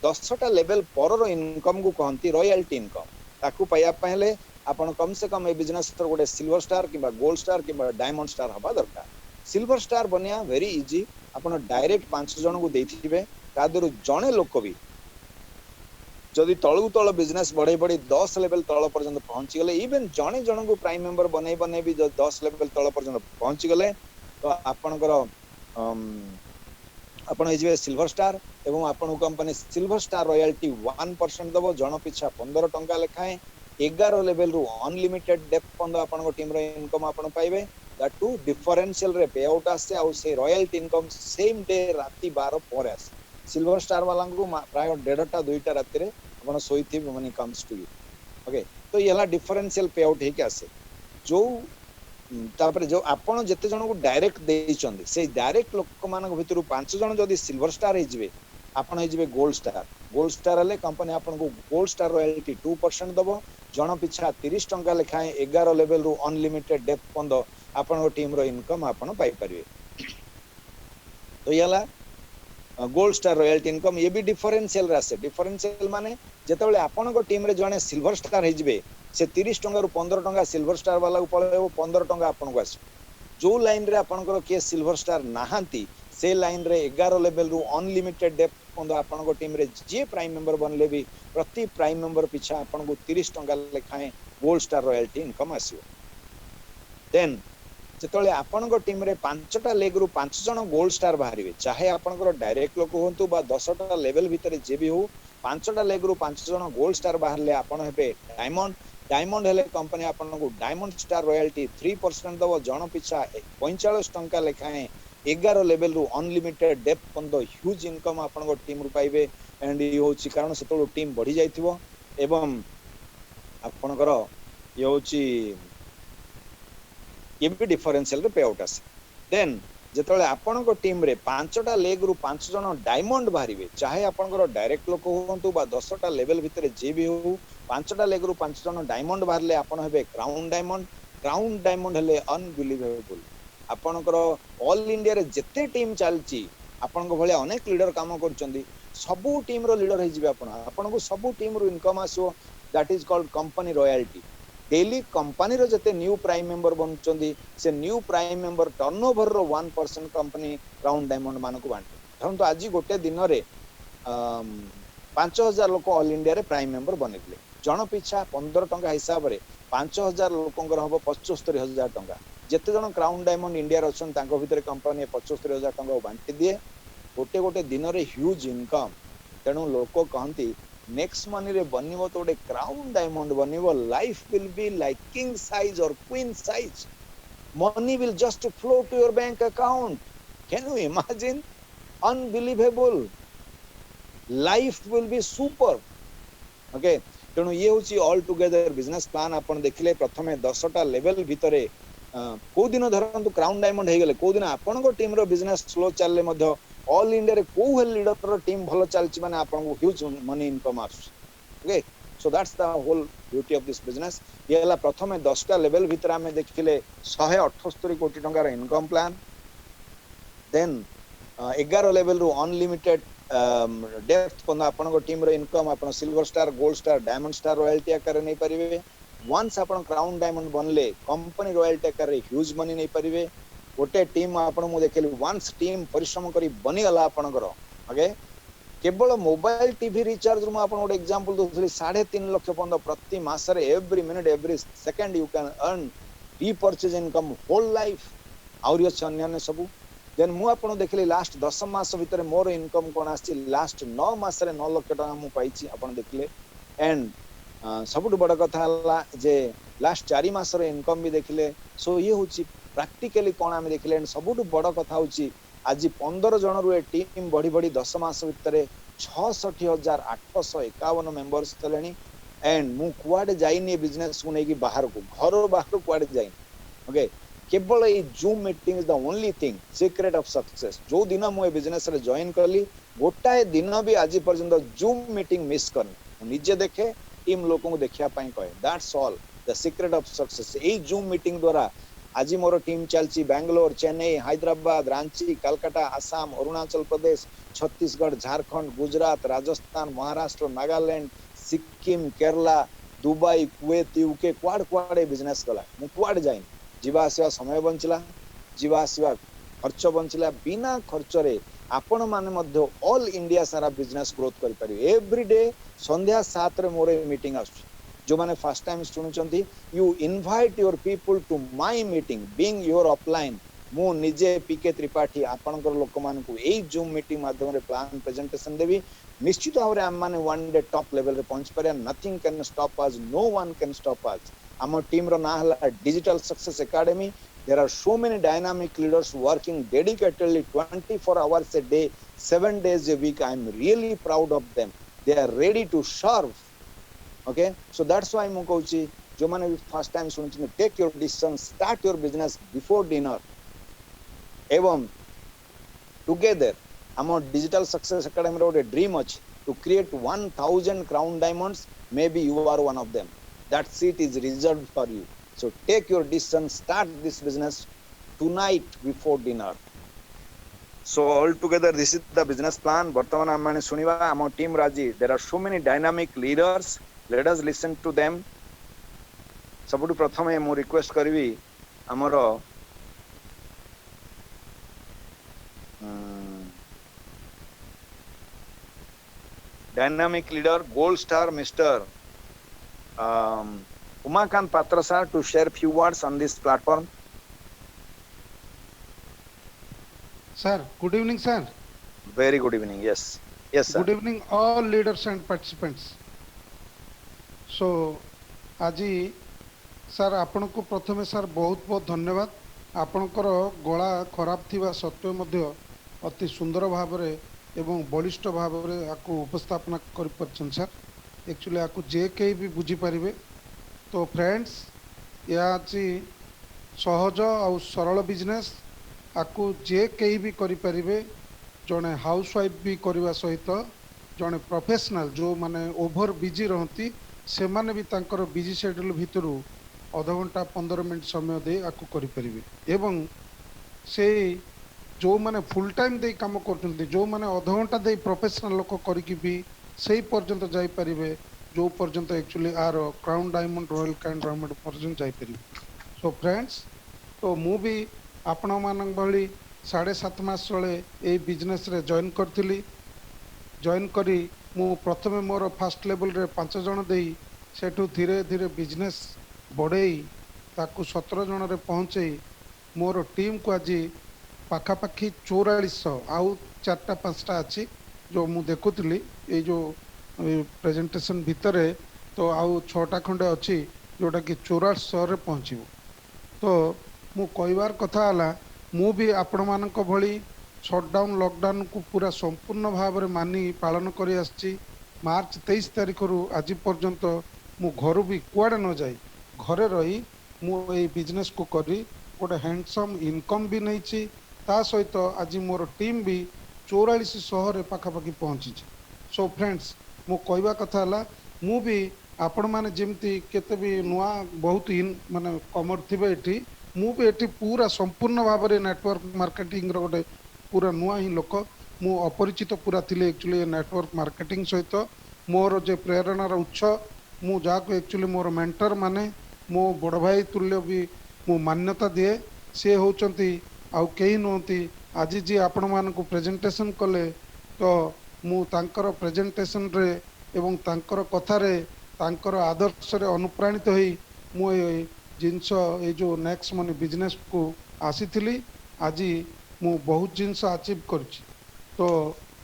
10टा लेवल पर रो इनकम को कहंती रॉयल्टी इनकम ताकू पाया पहले आपण कम से कम ए बिजनेस तर गोटे सिल्वर स्टार किबा गोल्ड स्टार किबा डायमंड स्टार हबा दरकार सिल्वर स्टार बनिया वेरी इजी आपण डायरेक्ट 5 जन को देथिबे तादरु जणे लोक भी जदि तळु तळ बिजनेस बढ़े बढ़े 10 लेवल तळ पर्यंत पहुंची गले इवन जणे जण को प्राइम मेंबर बनै बनै भी 10 लेवल तळ पर्यंत पहुंची गले तो आपनकर आपण हिजबे सिल्वर स्टार एवं आपण कंपनी सिल्वर स्टार रॉयल्टी 1% दबो जण पिछा 15 टंका लेखाए 11 लेवल रु अनलिमिटेड डेप्थ पंद आपण टीम रे इनकम आपण पाइबे दैट टू डिफरेंशियल रे पे आउट आसे आ से रॉयल्टी इनकम सेम डे राती 12 पर आसे सिल्वर स्टार वाला को प्राय 1.5टा 2टा राती रे आपण सोइथि money comes to you okay तो येला डिफरेंशियल पे आउट हे के आसे जो तापर जो आपण जते जण को डायरेक्ट देइचंदी से डायरेक्ट लोक मान भितरु 5 जण जदी सिल्वर स्टार हे जिवे आपण हे जिवे गोल्ड स्टार हले कंपनी आपण को गोल्ड स्टार रॉयल्टी 2% दबो जण पिछा 30 टंका लेखाए 11 लेवल रु अनलिमिटेड डेप्थ पंद आपण टीम रो इनकम आपण पाई परिवे तो येला गोल्ड स्टार रॉयल्टी इनकम ये भी डिफरेंशियल रासे डिफरेंशियल माने जेतेबेले आपण को टीम रे जणे सिल्वर स्टार हे जिवे से 30 टंका रु 15 टंका सिल्वर स्टार वाला को पळेबो 15 टंका आपण को आसी जो लाइन रे आपण को के सिल्वर स्टार नाहांती से लाइन रे 11 लेवल रु अनलिमिटेड डेप्थ पंद आपण को टीम रे जे प्राइम मेंबर बनले भी प्रति प्राइम मेंबर पिछा आपण को 30 टंका लेखाए गोल्ड स्टार रॉयल्टी इनकम आसीबो देन जेतले आपण को टीम रे 5टा लेग रु 5 जण गोल्ड स्टार बाहरिवे चाहे आपण को डायरेक्ट लोक होंतु बा 10टा लेवल भितरे जे भी हो 5टा लेग रु 5 जण गोल्ड स्टार बाहरले आपण हेबे डायमंड हेले कंपनी आपण को डायमंड स्टार रॉयल्टी 3% दबो जण पिछा 45 टंका लेखाए 11 लेवल रु अनलिमिटेड डेप्थ पंद ह्यूज इनकम आपण को टीम रु पाइबे एंड ये होची कारण सेतो टीम बढ़ी जाइथिबो एवं आपण कर ये होची ये भी डिफरेंशियल रे पे आउट आसे देन ଯେତେବେଳେ ଆପଣଙ୍କ टीम रे 5टा लेग रु 5 जन डायमंड बाहरिबे चाहे आपनकर डायरेक्ट लोक होंतु बा 10टा लेवल भितरे जे भी हो 5टा लेग रु 5 जन डायमंड बाहरले आपण हेबे क्राउन डायमंड हेले अनबिलीवेबल आपनकर ऑल इंडिया रे जते टीम चलची आपनक भले अनेक लीडर काम करचंदी सबु टीम रो लीडर हे जिबे आपनको सबु टीम रो इनकम आसो that is called company royalty daily company रो जते न्यू प्राइम मेंबर बनचंदी से न्यू प्राइम मेंबर टर्नओवर रो 1% कंपनी क्राउन डायमंड मानको बांटे धरंतु आज गोटे दिन रे 5000 लोक ऑल इंडिया रे प्राइम मेंबर बनेले जन पिछा 15 टंका हिसाब रे 5000 लोकंकर हबो 75000 टंका जेते जन क्राउन डायमंड इंडिया रे अछन तांको भितरे कंपनी 75000 टंका बांटी दिए गोटे गोटे दिन रे ह्यूज इनकम तेणु लोक कहती नेक्स्ट मनी रे बनिबो तो गोटे क्राउन डायमंड बनिबो life will be like king size or queen size money will just flow to your bank account can you imagine unbelievable life will be super okay तेणु ये हूँ ऑल टुगेदर बिजनेस प्लान आपण देखिले प्रथमे 10टा level भितरे को दिन धरंतु crown diamond हे गेले को दिन आपनको टीम रो बिजनेस स्लो चलले मध्य ऑल इंडिया रे को लीडर रो टीम भलो चलची माने आपनको ह्यूज मनी इनकम आस okay so that's the whole beauty of this business ये हला प्रथमे 10टा लेवल भितर हमें देखिले 178 कोटी टंका रो इनकम प्लान देन 11 लेवल रो अनलिमिटेड डेप्थ पन आपनको टीम रो इनकम आपण silver star gold star diamond star royalty आकार नै परिबे वंस आपण क्राउन डायमंड बनले कंपनी रॉयल्टी आकार ह्यूज मनी नै परिबे गोटे टीम आपण मु देखली वंस टीम परिश्रम करी बनी गला आपनकर ओके केवल मोबाइल टीवी रिचार्ज रु आपण गोटे एग्जांपल दोथली 3.5 लाख पंद प्रति मास रे every minute every second you can earn repurchase income whole life आउरी अछि अन्य सब देन मु आपण देखली लास्ट 10 मास भितर मोर इनकम कोन आछि लास्ट 9 मास रे 9 लाख टका मु पाइछि आपण देखले एंड सबुठ बड़ कथा हला जे लास्ट 4 मास रे इनकम भी देखले सो ये होछि प्रैक्टिकली कोन आमे देखले सबुठ बड़ कथा होछि आज 15 जन रु टीम बढ़ी बढ़ी 10 मास भितर 66851 मेंबर्स चलेनी एंड मु कुआडे जाइनी बिजनेस को नेकी बाहर को घर बाहर कुआडे जाइनी ओके केवल ए Zoom meeting is the only thing secret of success जो दिन मु ए बिजनेस रे जॉइन करली गोटाए दिन भी आज पर्यंत जूम मीटिंग मिस करनी निजे देखे टीम लोगों को देखिया पाई कहे that's all the secret of success ए जूम मीटिंग द्वारा आज मोर टीम चलची Bangalore Chennai Hyderabad Ranchi Calcutta Assam Arunachal Pradesh Chhattisgarh Jharkhand Gujarat Rajasthan Maharashtra Nagaland Sikkim Kerala Dubai Kuwait UK क्वाड क्वाड बिजनेस कला मु क्वाड जाइन जीवा आसीवा समय बंचला जीवा आसीवा खर्च बंचला बिना खर्च रे आपण माने मध्य ऑल इंडिया सारा बिजनेस ग्रोथ करि परिबे एवरी डे संध्या 7 रे मोर मीटिंग आसु जो माने फर्स्ट टाइम सुनुचंती you invite your people to my meeting being your offline मु निजे पीके त्रिपाठी आपनकर लोक मान को एई जूम मीटिंग माध्यम रे प्लान प्रेजेंटेशन देबी निश्चित भाव रे हम माने वन डे टॉप लेवल रे पहुंच परिया nothing can stop us know one can stop us आम टीम रो ना हला digital success academy there are so many dynamic leaders working dedicatedly 24 hours a day 7 days a week I am really proud of them they are ready to serve okay so that's why mu कहूची जो माने first time सुनछि take your decision start your business before dinner एवं together हम digital success academy रो dream अछि to create 1000 crown diamonds maybe you are one of them that seat is reserved for you so take your decision start this business tonight before dinner so all together this is the business plan bartaman amane suniba our team raji there are so many dynamic leaders let us listen to them sabutu prathame mo request karibi amaro dynamic leader gold star Mr. Umakant Patra sir to share few words on this platform. Sir, good evening, sir. Very good evening. Yes, yes, sir. Good evening, all leaders and participants. So, आजी sir आपन को प्रथमे sir बहुत बहुत धन्यवाद आपनकर गला खराब थिबा सत्वे मध्य अति सुंदर भाव रे एवं बलिष्ठ भाव रे आकु उपस्थापना कर परछन सर एक्चुअली आकु जे के भी बुझी परिबे तो फ्रेंड्स या सहज और सरल बिजनेस आकु जे कहीं भी करि परिबे जड़े हाउस वाइफ भी करने सहित जड़े प्रोफेशनल जो माने ओभर बिजी रहती से माने भी तांकर बिजी शेड्यूल भितर अध घंटा 15 मिनिट समय दे आकु करि परिबे एवं से जो माने फुल टाइम दे काम करते जो माने अध घंटा दे प्रोफेशनल लोक करिकि भी सही पर्यंत जाई परिबे जो पर्यंत actually are crown diamond royal can diamond पर्यंत जाई परिबे सो फ्रेंड्स तो मु भी आपण मानक भली 7.5 मास तले ए बिजनेस रे जॉइन करथिली जॉइन करी मु प्रथमे मोर फास्ट लेवल रे 5 जण देई सेठू धीरे धीरे बिजनेस बढ़ेई ताकू 17 जण रे पहुंचेई मोर टीम को आज पाखापाखि 4400 आउ 4टा 5टा अच्छी जो मु देखुली ये जो प्रेजेंटेशन भितर तो आउ 6टा खंडे अच्छी जोटा कि 8400 रे पहुँचब तो मु कहबार कथा हला मु भी आपण मानक भली शटडाउन लॉकडाउन को पूरा संपूर्ण भाव में मानी पालन करी आछि मार्च 23 तारीख रु आज पर्यंत मु घर भी कुआडे न जाई घरे रही मु ए बिजनेस को करी गोटे हैंडसम इनकम भी नहीं ता सहित आज मोर टीम भी 4400 पाखापाखि पहुँची सो फ्रेंड्स मु कहवा कथा हला मु भी आपण माने जेमती केते भी नुआ बहुत इन माने कमर थिबे एठी मु भी एठी पूरा संपूर्ण भाव में नेटवर्क मार्केटिंग रो गोटे पूरा नुआ ही लोक मु अपरिचित पूरा थिले एक्चुअली नेटवर्क मार्केटिंग सहित मोर जे प्रेरणार उत्स मु जाको एक्चुअली मोर मेंटर माने मो बड़ भाई तुल्य भी मु मान्यता दिए से होचंती आउ कहीं नुहति आज जी आपण मानक प्रेजेंटेशन कले तो मु तांकर प्रेजेंटेशन रे एवं तांकर कथा रे तांकर आदर्श रे अनुप्राणित होई मु जिनस ये जो नेक्स्ट मनी बिजनेस को आसीथिली आज मु बहुत जिनस अचीव करछि तो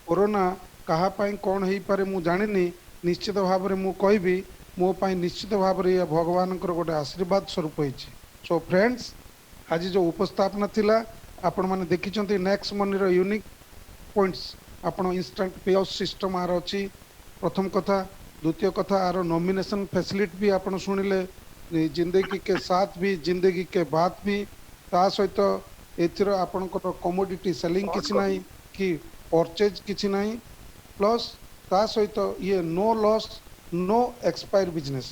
कोरोना कहा पाई कौन हो पारे मु जानिनी निश्चित भाव में मु कहबी मो पाई निश्चित भाव में भगवान गोटे आशीर्वाद स्वरूप होइछि सो फ्रेंड्स आज जो उपस्थापना थिला आपण माने देखिचंती नेक्स्ट मनी रो यूनिक पॉइंट्स आपण instant pay out system are अछि प्रथम कथा द्वितीय कथा आर नॉमिनेशन फैसिलिटी भी आपण सुनिले जिंदगी के साथ भी जिंदगी के बाद भी ता सहित एथिर आपणकर कमोडिटी सेलिंग किछि नाही कि परचेज किछि नाही प्लस ता सहित ये no loss no expire business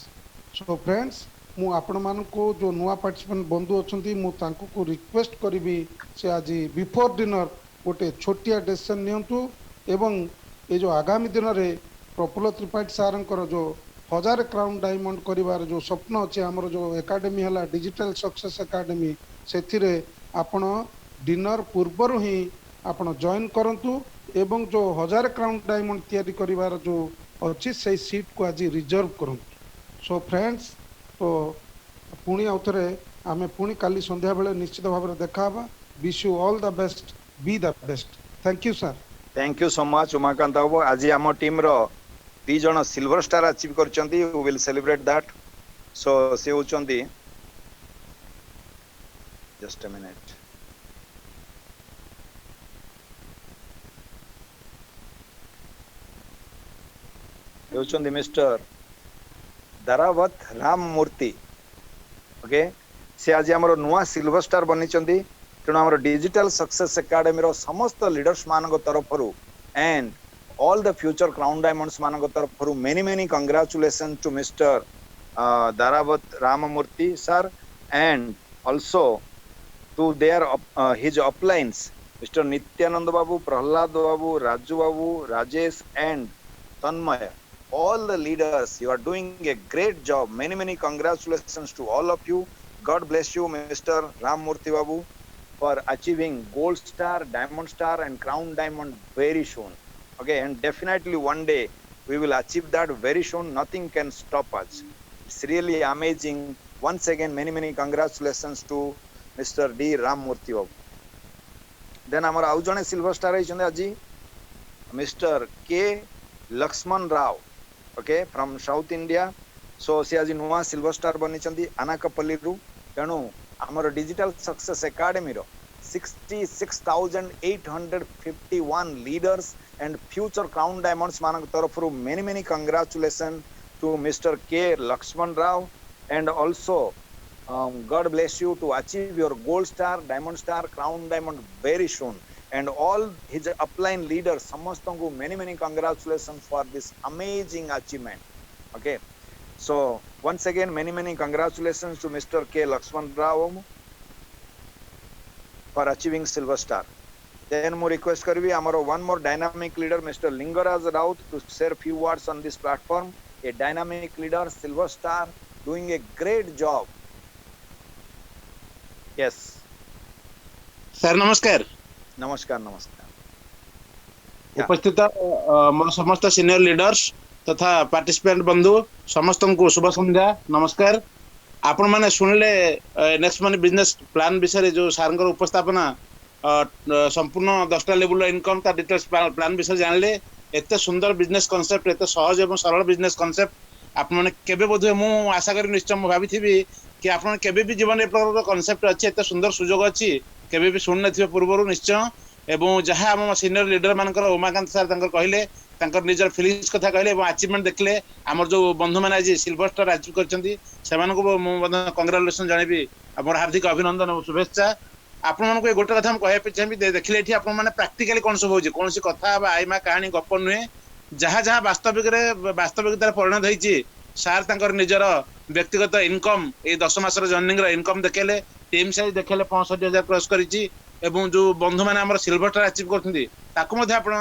so friends मु आपण मानको जो नुआ पार्टिसिपेंट बंधु अछंती मु तांको को रिक्वेस्ट करिवि से आज बिफोर डिनर गोटे छोटिया डिसीजन नियंतु एवं ये जो आगामी दिन रे प्रफुल्ल त्रिपाठी सारंकर जो 1000 क्राउन डायमंड करिवार जो स्वप्न अछि हमर जो एकेडमी हला डिजिटल सक्सेस एकेडमी सेथिरे आपण डिनर पूर्वर ही आपण जॉइन करंतु एवं जो 1000 क्राउन डायमंड तैयारी करिवार जो अच्छी से सीट को आज रिजर्व करंतु सो फ्रेंड्स तो पुणी आउथरे आमे पुणी काली संध्या बेले निश्चित भाव में देखा wish you all the best be the best thank you sir thank you so much Umakant Babu आज आम टीम रो 2 जण सिल्वर स्टार अचीव करचंती we will celebrate that so से होचंती जस्ट अ मिनिट होचंती मिस्टर दारावत राम मूर्ति ओके से आज हमरो नुआ सिल्वर स्टार बनी चंदी तेणु हमरो डिजिटल सक्सेस एकेडमी रो समस्त लीडर्स मानक तरफरु and all the future crown diamonds मानक तरफरु many congratulation to mister Darawat Ram Murthy sir and also to their his uplines mister Nityanand Babu Prahlad Babu Raju Babu Rajesh and Tanmay all the leaders you are doing a great job many congratulations to all of you god bless you Mr. Ram Murthy babu for achieving gold star diamond star and crown diamond very soon okay and definitely one day we will achieve that very soon nothing can stop us it's really amazing once again many congratulations to Mr. D Ram Murthy babu then amar au jane silver star aisande aji Mr. K Lakshman Rao okay from south India so से आज नुआ silver star बनी चंदी अनाकपल्ली रु तेणु हमर digital success academy रो 66,851 leaders and future crown diamonds मानक तरफ रु many congratulation to mister K Lakshman Rao and also God bless you to achieve your gold star, diamond star, crown diamond very soon. And all his upline leaders, samastanku many congratulations for this amazing achievement. Okay. So once again, many congratulations to Mr. K. Lakshman Rao for achieving silver star. Then more request karbi amaro one more dynamic leader, Mr. Lingaraj Raut, to share few words on this platform. A dynamic leader, silver star, doing a great job. Yes. Sir नमस्कार नमस्कार नमस्कार. Yeah. उपस्थित मोर समस्त senior leaders तथा participant बंधु समस्त को शुभ संध्या नमस्कार. आपण माने सुनले नेक्स्ट मनी बिजनेस प्लान विषय जो सारंगर उपस्थापना संपूर्ण 10टा लेवल इनकम ता डिटेल्स प्लान विषय जानले. एते सुंदर बिजनेस कांसेप्ट एते सहज एवं सरल बिजनेस कांसेप्ट आपण माने केबे बोधे मु आशा करी निश्चय मु भाबिथिबी कि आपण केबे भी जीवन ए प्रकार कांसेप्ट अछि एते सुंदर सुजोग अछि केबे भी सुन नथिबे पूर्वरु निश्चय. एवं जहाँ आम सीनियर लीडर मानकर उमाकांत सार कहले तांकर निजर फिलिंग्स कथा कहले एवं अचीवमेंट देखले आमर जो बंधु मैंने आज सिल्वर स्टार अचीव करछंती सेमानको कंग्रेचुलेशन जणेबी हमर हार्दिक अभिनंदन और शुभेच्छा. आपण मानको गोटे कथा हम कहया चाहबी देखले एठी आपण माने प्रैक्टिकली कोन सब होची कोनसी कथा बा आइमा कहानी गप नुहे जहाँ जहाँ वास्तविकतार परिणत होईची सार तांकर निजर व्यक्तिगत इनकम ए 10 मासर जर्निंग रो इनकम देखेले टीम साइज देखेले 65,000 क्रॉस करिची एवं जो बंधु मैंने आम सिल्वर स्टार अचीव करते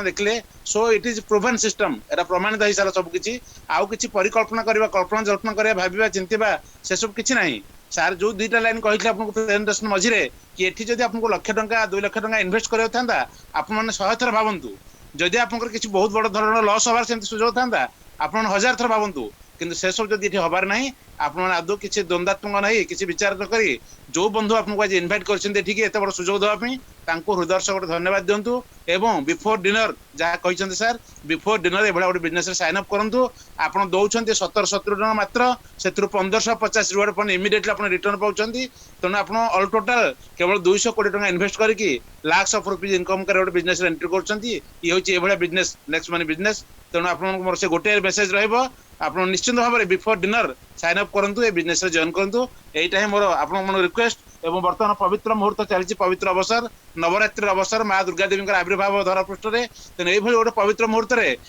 देखले. सो इट इज प्रूवन सिस्टम एटा प्रमाणित हो सारा सब किछि आउ किछि परिकल्पना करबा कल्पना जल्पना करबा भाबिबा चिंतिबा से सब किछि नाही. सार जो दुईटा लाइन कहले आपको प्रेजेंटेशन मझिरे कि एठी जदि आपको लाख टंका 2 लाख टंका इन्वेस्ट करबा थांदा आपण माने 100 थर भाबंतु जदि आपनकर किछि बहुत बड़ धৰণৰ लॉस होबार सेंति सुजोग थांदा आपण 1000 थर भाबंतु किंतु से सब जदि एठी होबार नाही आपण माने आदो किछि द्वंद्वात्मक नाही किछि विचार न करी जो बंधु आपको आज इनवाइट करछन्ते ठीक एते बड़ सुजोग देबा पई तांको हृदय से गोटे धन्यवाद दियंतु. एवं बिफोर डिनर जहाँ कहते सर बिफोर डिनर ए गोटे बिजनेस साइन अप करंतु आपण दौरान 70-70 टका मात्र से 1550 रिवार्ड पॉइंट इमिडिएटली आपण रिटर्न पाउछंती. तेणु आपण ऑल टोटल केवल 200 कोटी टका इन्वेस्ट करके लाख्स ऑफ रुपीज इनकम करे गोटे बिजनेस एंट्री करछंती. ये होची ए बिजनेस नेक्स्ट मनी बिजनेस. तेणु आपण मोर से गोटे मेसेज रहइबो आपण निश्चित भाव में बिफोर डिनर साइन अप करंतु ए बिजनेस रे जॉइन करंतु. एटा ही मोर आपण मन रिक्वेस्ट. एवं वर्तमान पवित्र मुहूर्त चलती पवित्र अवसर नवरात्रि अवसर माँ दुर्गा देवी आविर्भाव धरा पृष्ठ में तेनाली गोटे पवित्र मुहूर्त में